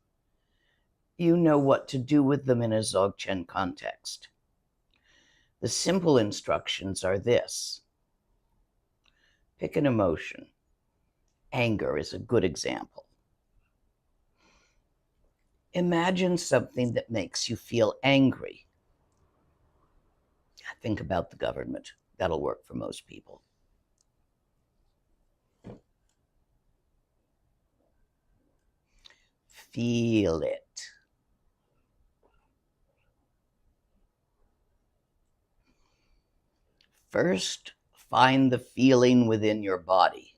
you know what to do with them in a zogchen context. The simple instructions are this. Pick an emotion. Anger is a good example. Imagine something that makes you feel angry. Think about the government. That'll work for most people. Feel it. First, find the feeling within your body.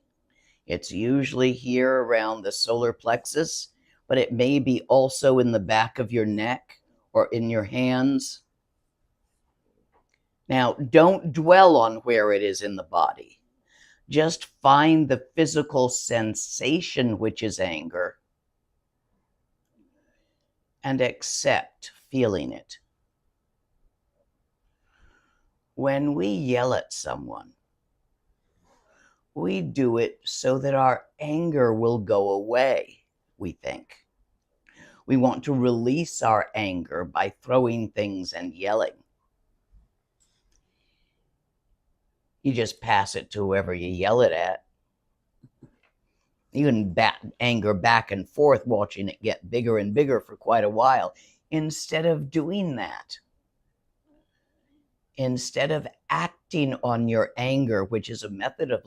It's usually here around the solar plexus, but it may be also in the back of your neck or in your hands. Now, don't dwell on where it is in the body. Just find the physical sensation, which is anger, and accept feeling it. When we yell at someone, we do it so that our anger will go away, we think. We want to release our anger by throwing things and yelling. You just pass it to whoever you yell it at. You can anger back and forth, watching it get bigger and bigger for quite a while. Instead of doing that, instead of acting on your anger, which is a method of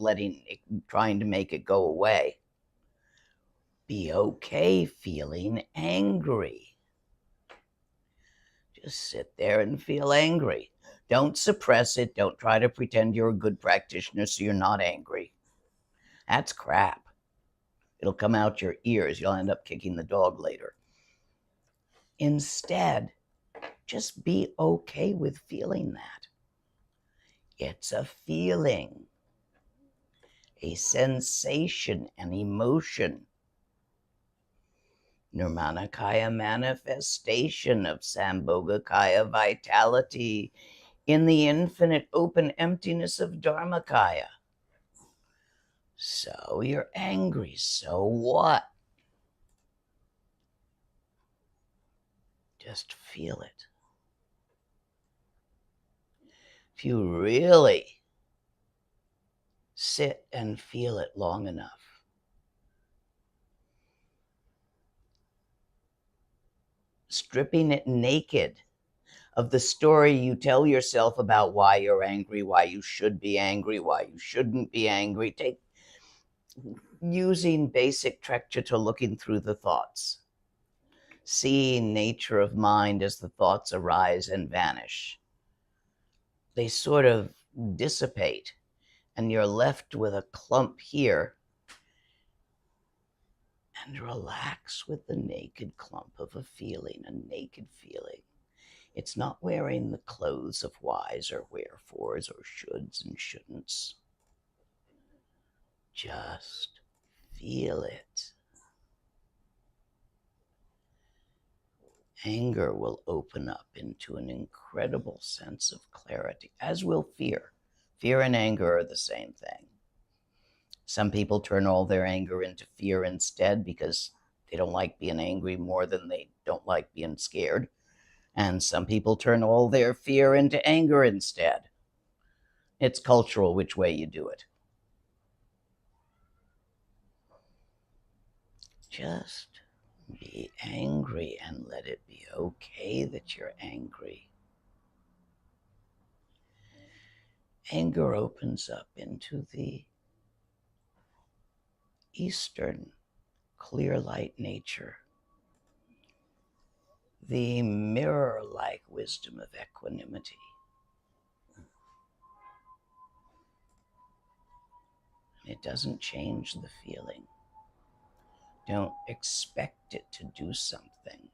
trying to make it go away, be okay feeling angry. Just sit there and feel angry. Don't suppress it. Don't try to pretend you're a good practitioner so you're not angry. That's crap. It'll come out your ears. You'll end up kicking the dog later. Instead, just be okay with feeling that. It's a feeling, a sensation, an emotion. Nirmanakaya manifestation of Sambhogakaya vitality in the infinite open emptiness of Dharmakaya. So you're angry, so what? Just feel it. If you really sit and feel it long enough, stripping it naked of the story you tell yourself about why you're angry, why you should be angry, why you shouldn't be angry. Using basic Trekchita, looking through the thoughts, seeing nature of mind as the thoughts arise and vanish. They sort of dissipate, and you're left with a clump here, and relax with the naked clump of a feeling, a naked feeling. It's not wearing the clothes of whys or wherefores or shoulds and shouldn'ts. Just feel it. Anger will open up into an incredible sense of clarity, as will fear. Fear and anger are the same thing. Some people turn all their anger into fear instead because they don't like being angry more than they don't like being scared. And some people turn all their fear into anger instead. It's cultural which way you do it. Just be angry and let it be okay that you're angry. Anger opens up into the Eastern clear light nature, the mirror-like wisdom of equanimity. It doesn't change the feeling. Don't expect it to do something.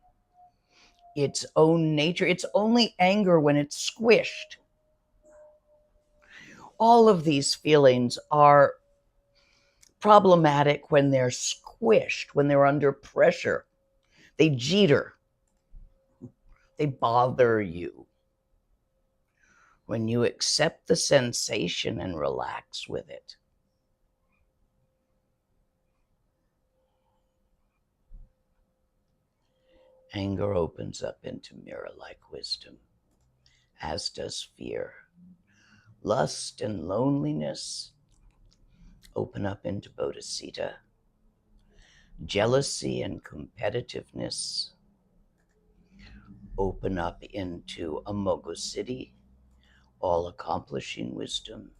Its own nature. It's only anger when it's squished. All of these feelings are problematic when they're squished, when they're under pressure. They jeter. They bother you. When you accept the sensation and relax with it, anger opens up into mirror-like wisdom, as does fear. Lust and loneliness open up into Bodhicitta. Jealousy and competitiveness open up into Amoghasiddhi, all-accomplishing wisdom.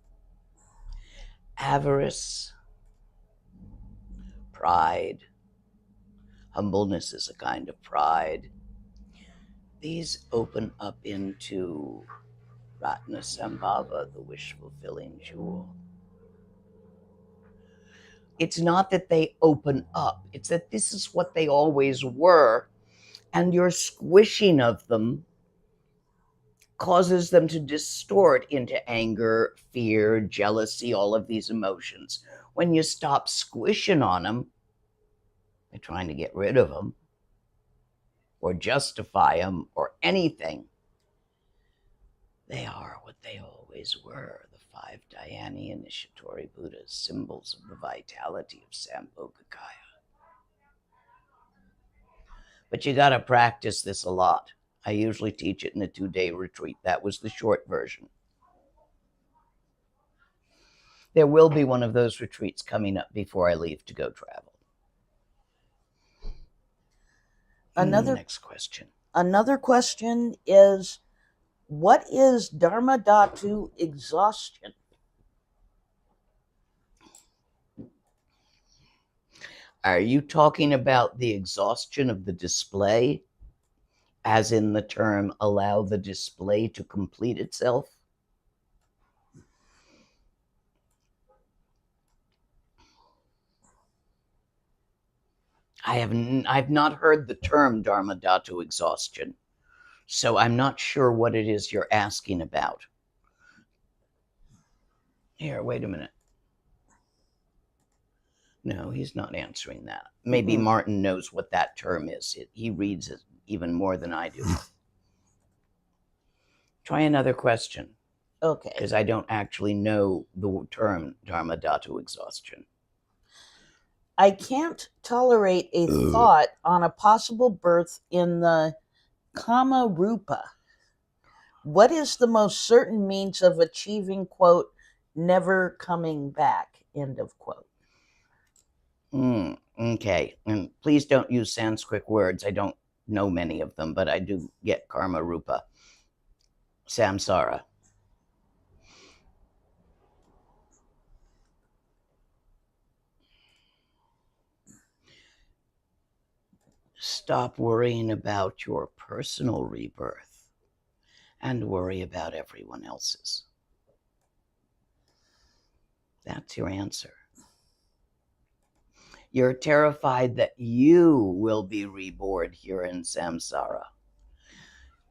Avarice, pride, humbleness is a kind of pride. These open up into Ratnasambhava, the wish-fulfilling jewel. It's not that they open up, it's that this is what they always were, and your squishing of them causes them to distort into anger, fear, jealousy, all of these emotions. When you stop squishing on them, they're trying to get rid of them or justify them or anything. They are what they always were, the 5 Dhyani initiatory Buddhas, symbols of the vitality of Sambhogakaya. But you got to practice this a lot. I usually teach it in a 2-day retreat. That was the short version. There will be one of those retreats coming up before I leave to go travel. Next question. Another question is, what is Dharma Dhatu exhaustion? Are you talking about the exhaustion of the display, as in the term allow the display to complete itself? I've not heard the term Dharma Dhatu exhaustion, so I'm not sure what it is you're asking about. Here, wait a minute. No, he's not answering that. Maybe Martin knows what that term is. He reads it even more than I do. Try another question. Okay. Because I don't actually know the term Dharma Dhatu exhaustion. I can't tolerate a thought on a possible birth in the Kama Rupa. What is the most certain means of achieving, quote, never coming back, end of quote? Okay, and please don't use Sanskrit words. I don't know many of them, but I do get karma rupa, samsara. Stop worrying about your personal rebirth and worry about everyone else's. That's your answer. You're terrified that you will be reborn here in samsara.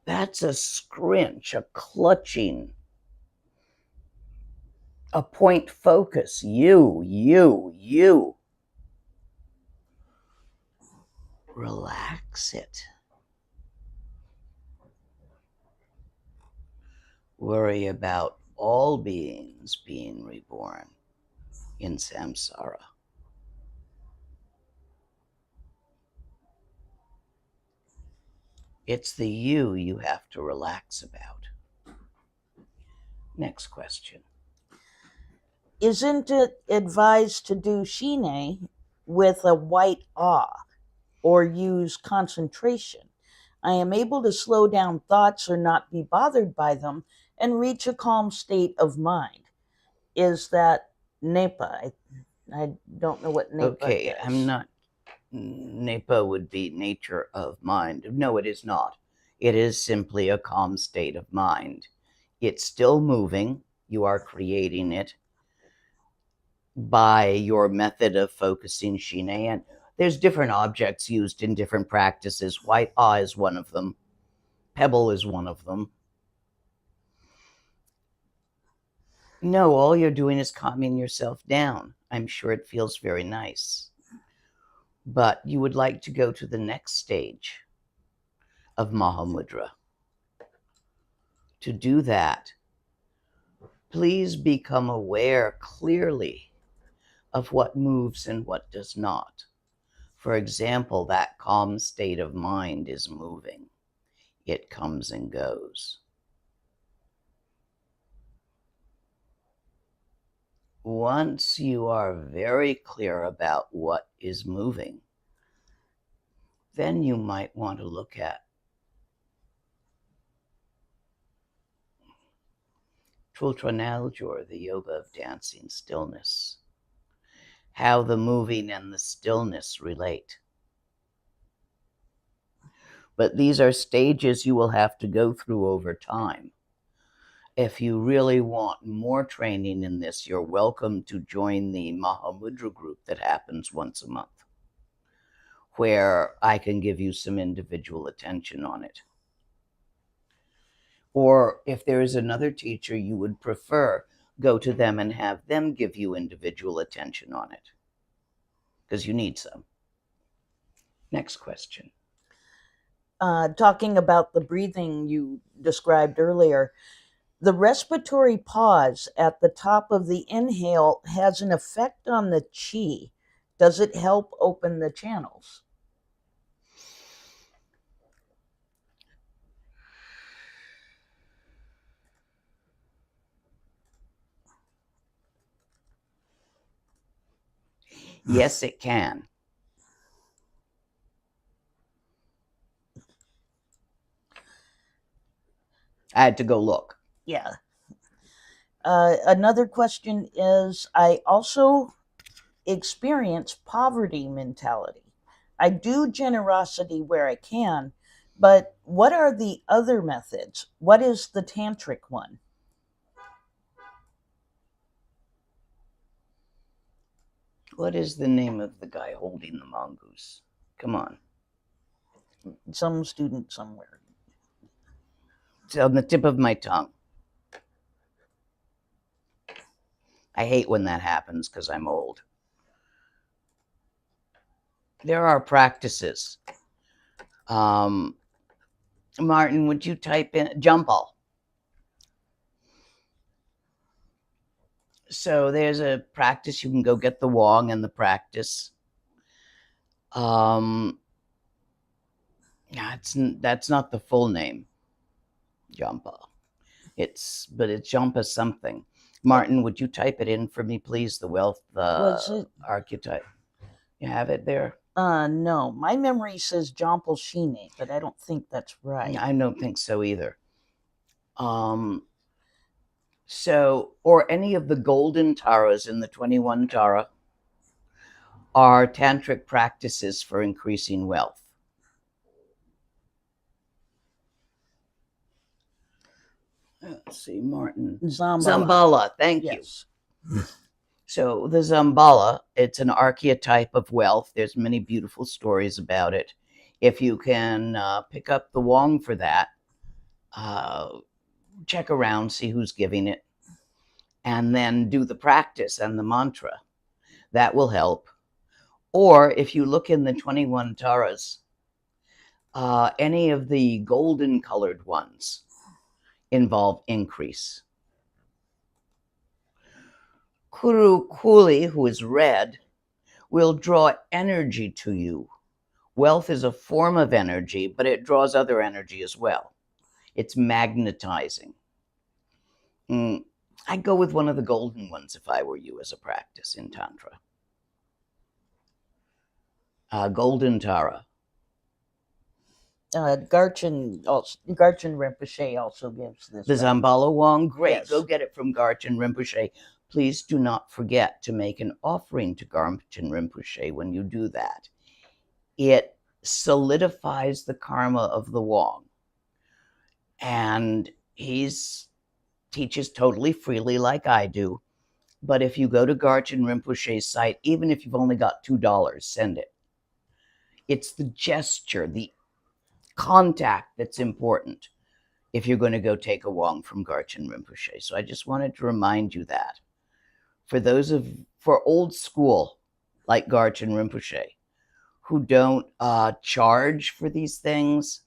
That's a scrunch, a clutching, a point focus. You. Relax it. Worry about all beings being reborn in samsara. It's the you have to relax about. Next question. Isn't it advised to do shine with a white awe or use concentration? I am able to slow down thoughts or not be bothered by them and reach a calm state of mind. Is that Nepa? I don't know what Nepa Okay, is. I'm not. Nepa would be nature of mind. No, it is not. It is simply a calm state of mind. It's still moving. You are creating it by your method of focusing shine. And there's different objects used in different practices. White awe is one of them. Pebble is one of them. No, all you're doing is calming yourself down. I'm sure it feels very nice. But you would like to go to the next stage of Mahamudra. To do that, please become aware clearly of what moves and what does not. For example, that calm state of mind is moving. It comes and goes. Once you are very clear about what is moving, then you might want to look at Tultranaldur, the yoga of dancing stillness, how the moving and the stillness relate. But these are stages you will have to go through over time. If you really want more training in this, you're welcome to join the Mahamudra group that happens once a month, where I can give you some individual attention on it. Or if there is another teacher you would prefer, go to them and have them give you individual attention on it, because you need some. Next question. Talking about the breathing you described earlier, the respiratory pause at the top of the inhale has an effect on the chi. Does it help open the channels? Yes, it can. I had to go look. Yeah. Another question is, I also experience poverty mentality. I do generosity where I can, but what are the other methods? What is the tantric one? What is the name of the guy holding the mongoose? Come on. Some student somewhere. It's on the tip of my tongue. I hate when that happens because I'm old. There are practices. Martin, would you type in Jumpal? So there's a practice. You can go get the Wong and the practice. That's not the full name, Jampa. But it's Jampa something. Martin, would you type it in for me, please? The wealth archetype. You have it there. No, my memory says John Pulcini, but I don't think that's right. I don't think so either. So, or any of the golden taras in the 21 tara are tantric practices for increasing wealth. Let's see, Martin. Zambala, thank you. So the Zambala, it's an archetype of wealth. There's many beautiful stories about it. If you can pick up the Wong for that, check around, see who's giving it, and then do the practice and the mantra. That will help. Or if you look in the 21 taras, any of the golden colored ones involve increase. Kuru Kuli, who is red, will draw energy to you. Wealth is a form of energy, but it draws other energy as well. It's magnetizing. I'd go with one of the golden ones if I were you as a practice in Tantra. Golden Tara. Garchen Rinpoche also gives this. The Zambala Wong, great. Yes. Go get it from Garchen Rinpoche. Please do not forget to make an offering to Garchen Rinpoche when you do that. It solidifies the karma of the Wong. And he teaches totally freely like I do. But if you go to Garchen Rinpoche's site, even if you've only got $2, send it. It's the gesture, the contact that's important if you're going to go take a Wong from Garchen Rinpoche. So I just wanted to remind you that. For old school, like Garchen Rinpoche, who don't charge for these things,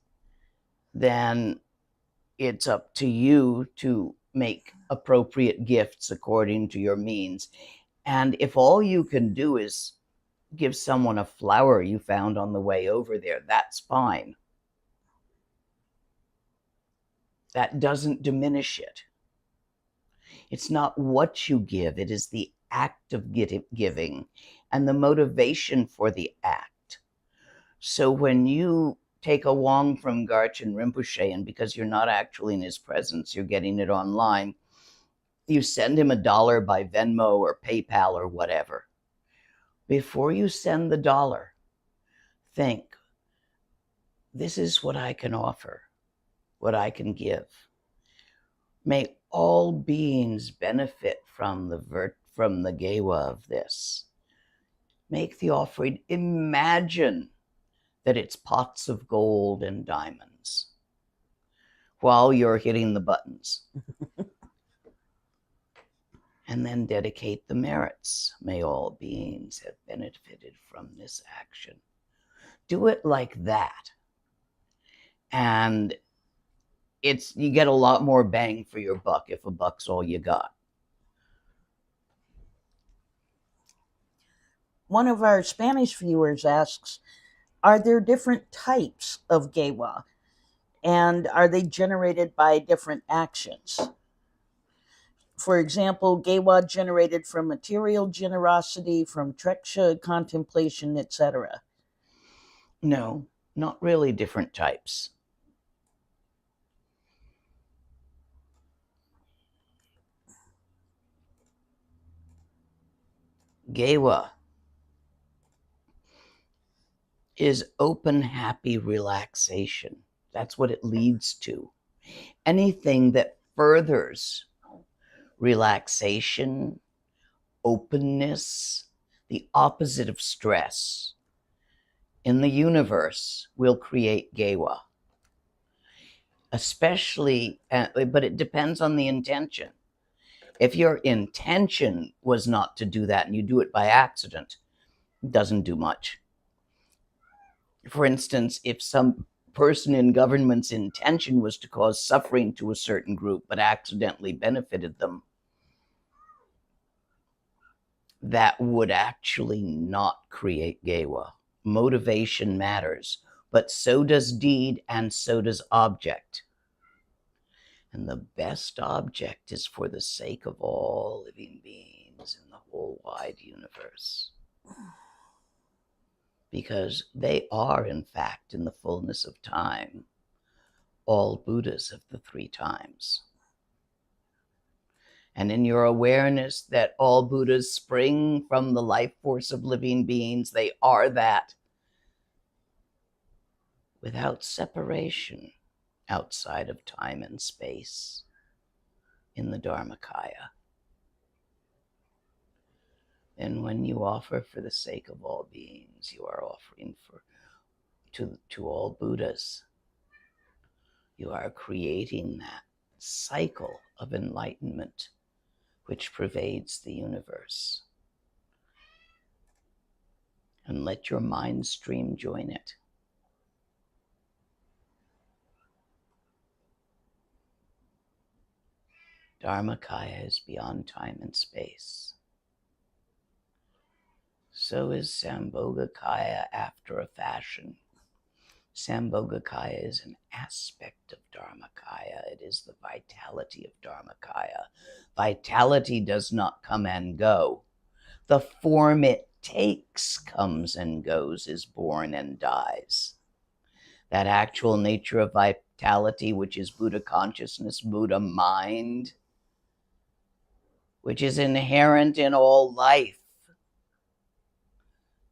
then it's up to you to make appropriate gifts according to your means. And if all you can do is give someone a flower you found on the way over there, that's fine. That doesn't diminish it. It's not what you give, it is the act of giving and the motivation for the act. So when you take a Wong from Garchen Rinpoche, and because you're not actually in his presence, you're getting it online, you send him $1 by Venmo or PayPal or whatever. Before you send the $1, think, this is what I can offer, what I can give. May all beings benefit from the Gewa of this. Make the offering. Imagine that it's pots of gold and diamonds while you're hitting the buttons. And then dedicate the merits. May all beings have benefited from this action. Do it like that. And you get a lot more bang for your buck if a buck's all you got. One of our Spanish viewers asks, are there different types of Gewa? And are they generated by different actions? For example, Gewa generated from material generosity, from treksha, contemplation, etc. No, not really different types. Gewa is open, happy relaxation. That's what it leads to. Anything that furthers relaxation, openness, the opposite of stress in the universe will create Gewa. Especially, but it depends on the intention. If your intention was not to do that and you do it by accident, it doesn't do much. For instance, if some person in government's intention was to cause suffering to a certain group but accidentally benefited them, that would actually not create Gewa. Motivation matters, but so does deed and so does object. And the best object is for the sake of all living beings in the whole wide universe. Because they are, in fact, in the fullness of time, all Buddhas of the three times. And in your awareness that all Buddhas spring from the life force of living beings, they are that without separation outside of time and space in the Dharmakaya. And when you offer for the sake of all beings, you are offering to all Buddhas. You are creating that cycle of enlightenment which pervades the universe. And let your mind stream join it. Dharmakaya is beyond time and space. So is Sambhogakaya after a fashion. Sambhogakaya is an aspect of Dharmakaya. It is the vitality of Dharmakaya. Vitality does not come and go. The form it takes comes and goes, is born and dies. That actual nature of vitality, which is Buddha consciousness, Buddha mind, which is inherent in all life,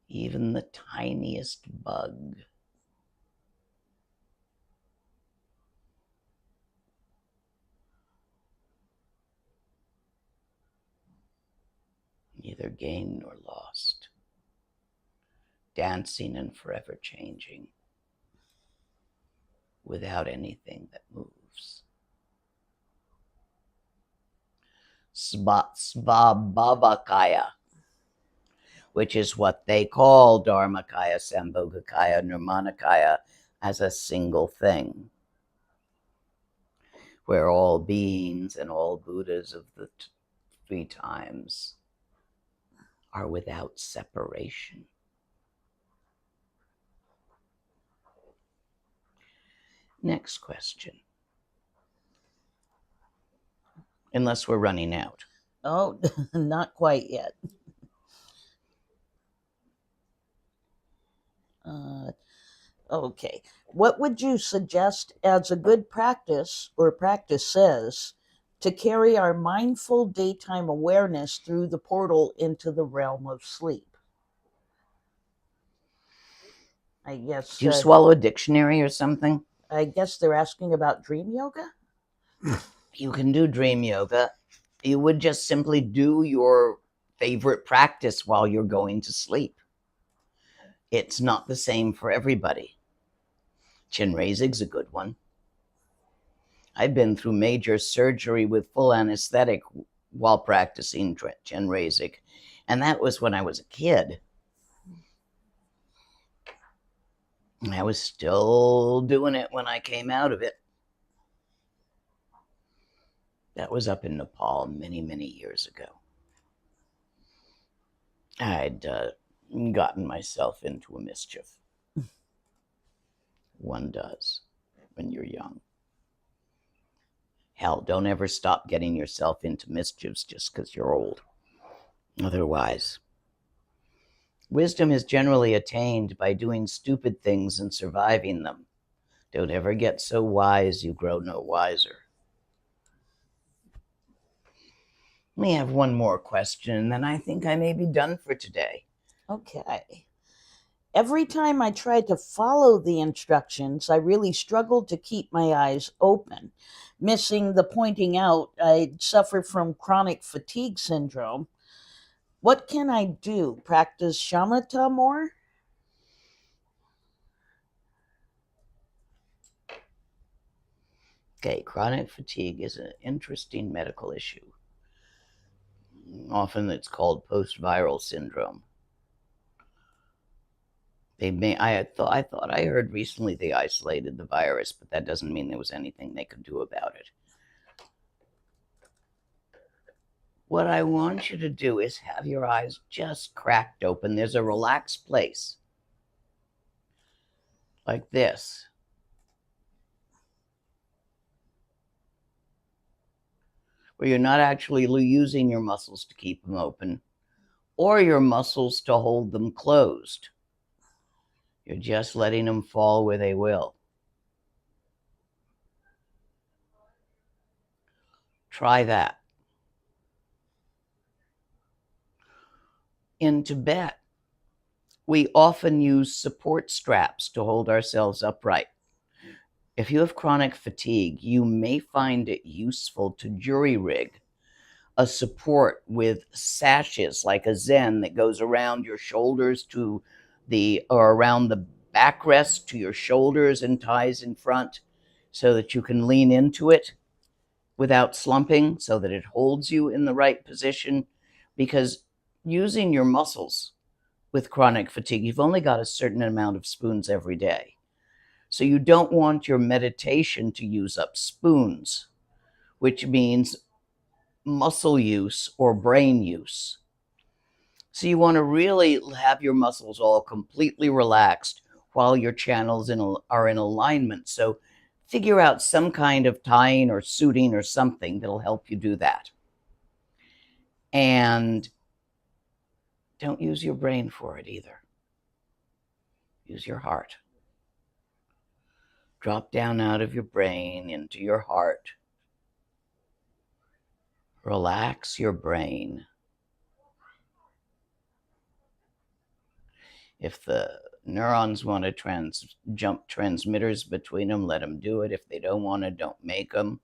even the tiniest bug. Neither gained nor lost, dancing and forever changing, without anything that moves. Svabhavakaya, which is what they call Dharmakaya, Sambhogakaya, Nirmanakaya, as a single thing, where all beings and all Buddhas of the three times are without separation. Next question. Unless we're running out. Oh, not quite yet. Okay. What would you suggest as a good practice or practices to carry our mindful daytime awareness through the portal into the realm of sleep? I guess. Do you swallow a dictionary or something? I guess they're asking about dream yoga. You can do dream yoga. You would just simply do your favorite practice while you're going to sleep. It's not the same for everybody. Chenrezig's a good one. I've been through major surgery with full anesthetic while practicing Chenrezig, and that was when I was a kid. I was still doing it when I came out of it. That was up in Nepal many, many years ago. I'd gotten myself into a mischief. One does when you're young. Hell, don't ever stop getting yourself into mischiefs just because you're old. Otherwise, wisdom is generally attained by doing stupid things and surviving them. Don't ever get so wise you grow no wiser. Let me have one more question, and then I think I may be done for today. Okay. Every time I try to follow the instructions, I really struggled to keep my eyes open. Missing the pointing out, I suffer from chronic fatigue syndrome. What can I do? Practice shamatha more? Okay, chronic fatigue is an interesting medical issue. Often it's called post-viral syndrome. I thought I heard recently they isolated the virus, but that doesn't mean there was anything they could do about it. What I want you to do is have your eyes just cracked open. There's a relaxed place like this, where you're not actually using your muscles to keep them open or your muscles to hold them closed. You're just letting them fall where they will. Try that. In Tibet, we often use support straps to hold ourselves upright. If you have chronic fatigue, you may find it useful to jury rig a support with sashes like a zen that goes around your shoulders or around the backrest to your shoulders and ties in front so that you can lean into it without slumping, so that it holds you in the right position. Because using your muscles with chronic fatigue, you've only got a certain amount of spoons every day. So you don't want your meditation to use up spoons, which means muscle use or brain use. So you want to really have your muscles all completely relaxed while your channels are in alignment. So figure out some kind of tying or suiting or something that'll help you do that. And don't use your brain for it either. Use your heart. Drop down out of your brain into your heart. Relax your brain. If the neurons want to jump transmitters between them, let them do it. If they don't want to, don't make them.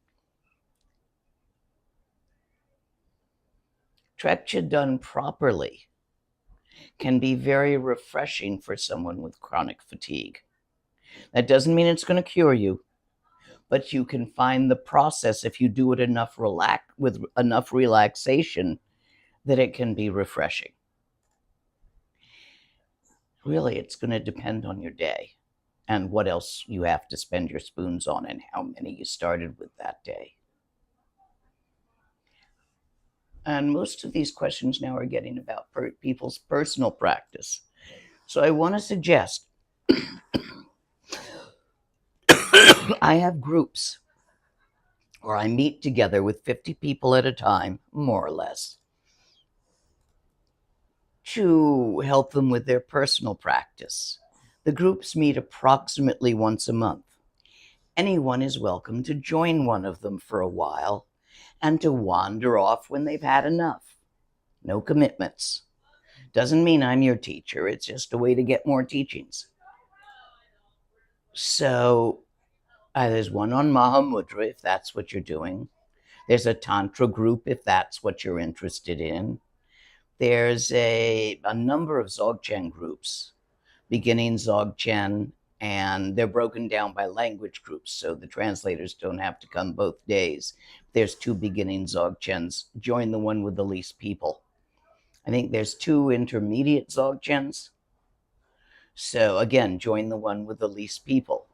Trekcha done properly can be very refreshing for someone with chronic fatigue. That doesn't mean it's going to cure you, but you can find the process, if you do it with enough relaxation, that it can be refreshing. Really, it's going to depend on your day and what else you have to spend your spoons on and how many you started with that day. And most of these questions now are getting about people's personal practice. So I want to suggest I have groups where I meet together with 50 people at a time, more or less, to help them with their personal practice. The groups meet approximately once a month. Anyone is welcome to join one of them for a while and to wander off when they've had enough. No commitments. Doesn't mean I'm your teacher. It's just a way to get more teachings. So there's one on Mahamudra, if that's what you're doing. There's a Tantra group, if that's what you're interested in. There's a number of Zogchen groups, beginning Zogchen, and they're broken down by language groups, so the translators don't have to come both days. There's 2 beginning Zogchens. Join the one with the least people. I think there's 2 intermediate Zogchens. So again, join the one with the least people.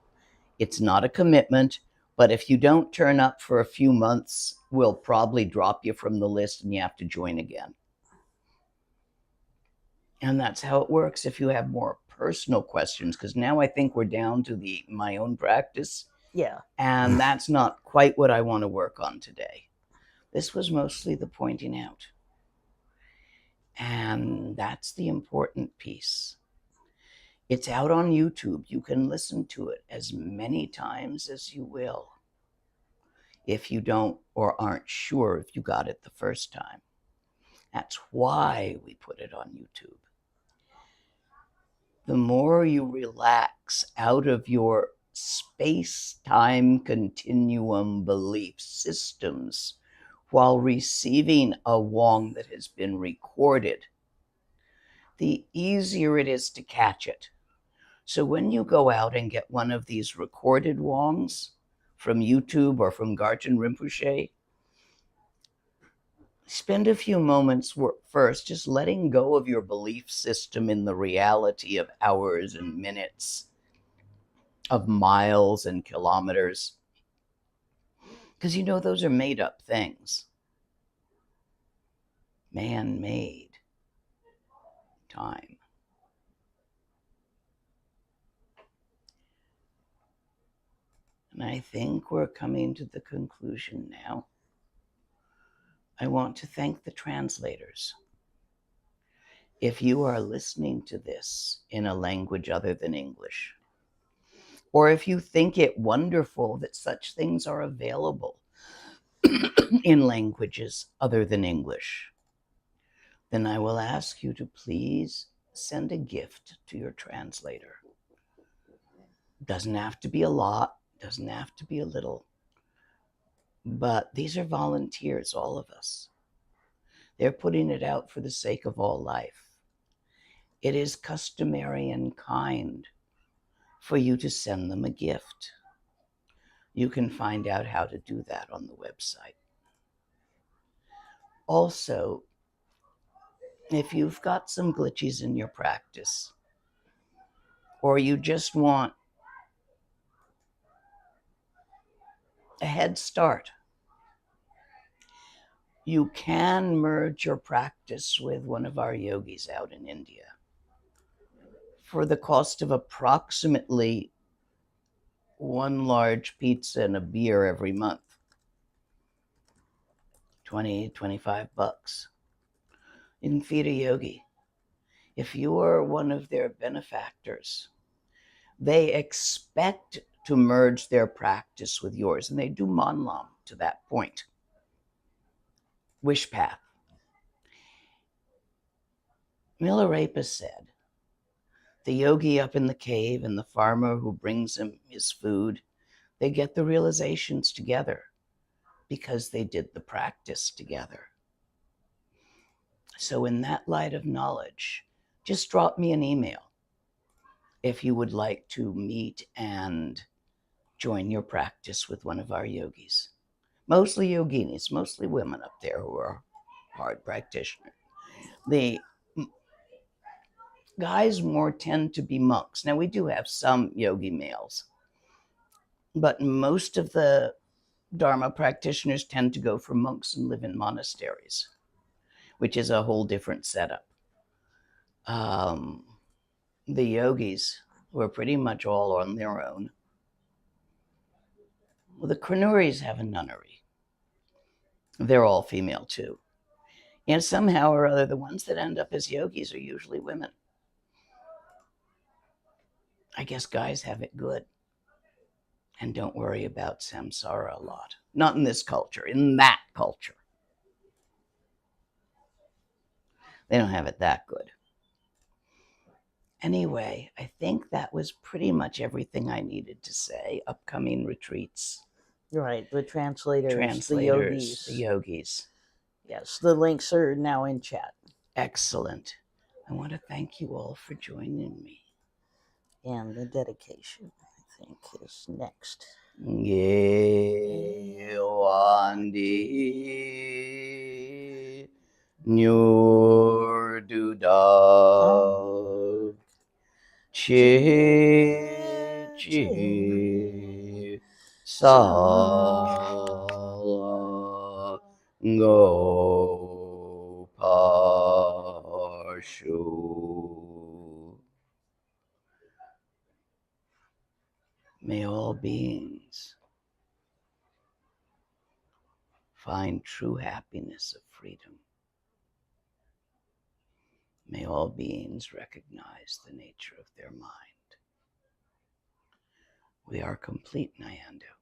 It's not a commitment, but if you don't turn up for a few months, we'll probably drop you from the list and you have to join again. And that's how it works if you have more personal questions, because now I think we're down to my own practice. Yeah. And that's not quite what I want to work on today. This was mostly the pointing out. And that's the important piece. It's out on YouTube. You can listen to it as many times as you will if you don't or aren't sure if you got it the first time. That's why we put it on YouTube. The more you relax out of your space-time continuum belief systems while receiving a Wong that has been recorded, the easier it is to catch it. So when you go out and get one of these recorded Wongs from YouTube or from Garchen Rinpoche, spend a few moments first just letting go of your belief system in the reality of hours and minutes, of miles and kilometers, because those are made up things. Man-made time. And I think we're coming to the conclusion now. I want to thank the translators. If you are listening to this in a language other than English, or if you think it wonderful that such things are available in languages other than English, then I will ask you to please send a gift to your translator. Doesn't have to be a lot, doesn't have to be a little, but these are volunteers, all of us. They're putting it out for the sake of all life. It is customary and kind for you to send them a gift. You can find out how to do that on the website. Also, if you've got some glitches in your practice, or you just want a head start, you can merge your practice with one of our yogis out in India for the cost of approximately one large pizza and a beer every month. 20, 25 bucks. You can feed a yogi. If you are one of their benefactors, they expect to merge their practice with yours, and they do manlam to that point. Wish path. Milarepa said, the yogi up in the cave and the farmer who brings him his food, they get the realizations together because they did the practice together. So in that light of knowledge, just drop me an email if you would like to meet and join your practice with one of our yogis. Mostly yoginis, mostly women up there who are hard practitioners. The guys more tend to be monks. Now, we do have some yogi males, but most of the Dharma practitioners tend to go for monks and live in monasteries, which is a whole different setup. The yogis were pretty much all on their own. Well, the Kranuris have a nunnery. They're all female too. And somehow or other, the ones that end up as yogis are usually women. I guess guys have it good and don't worry about samsara a lot. Not in this culture, in that culture. They don't have it that good. Anyway, I think that was pretty much everything I needed to say. Upcoming retreats. Right. The translators, the Translators, yogis. the yogis. Yes, the links are now in chat. Excellent. I want to thank you all for joining me. And the dedication, I think, is next. Ye wandi nyur dudag chi chi sala go pashu. May all beings find true happiness of freedom. May all beings recognize the nature of their mind. We are complete, Nyando.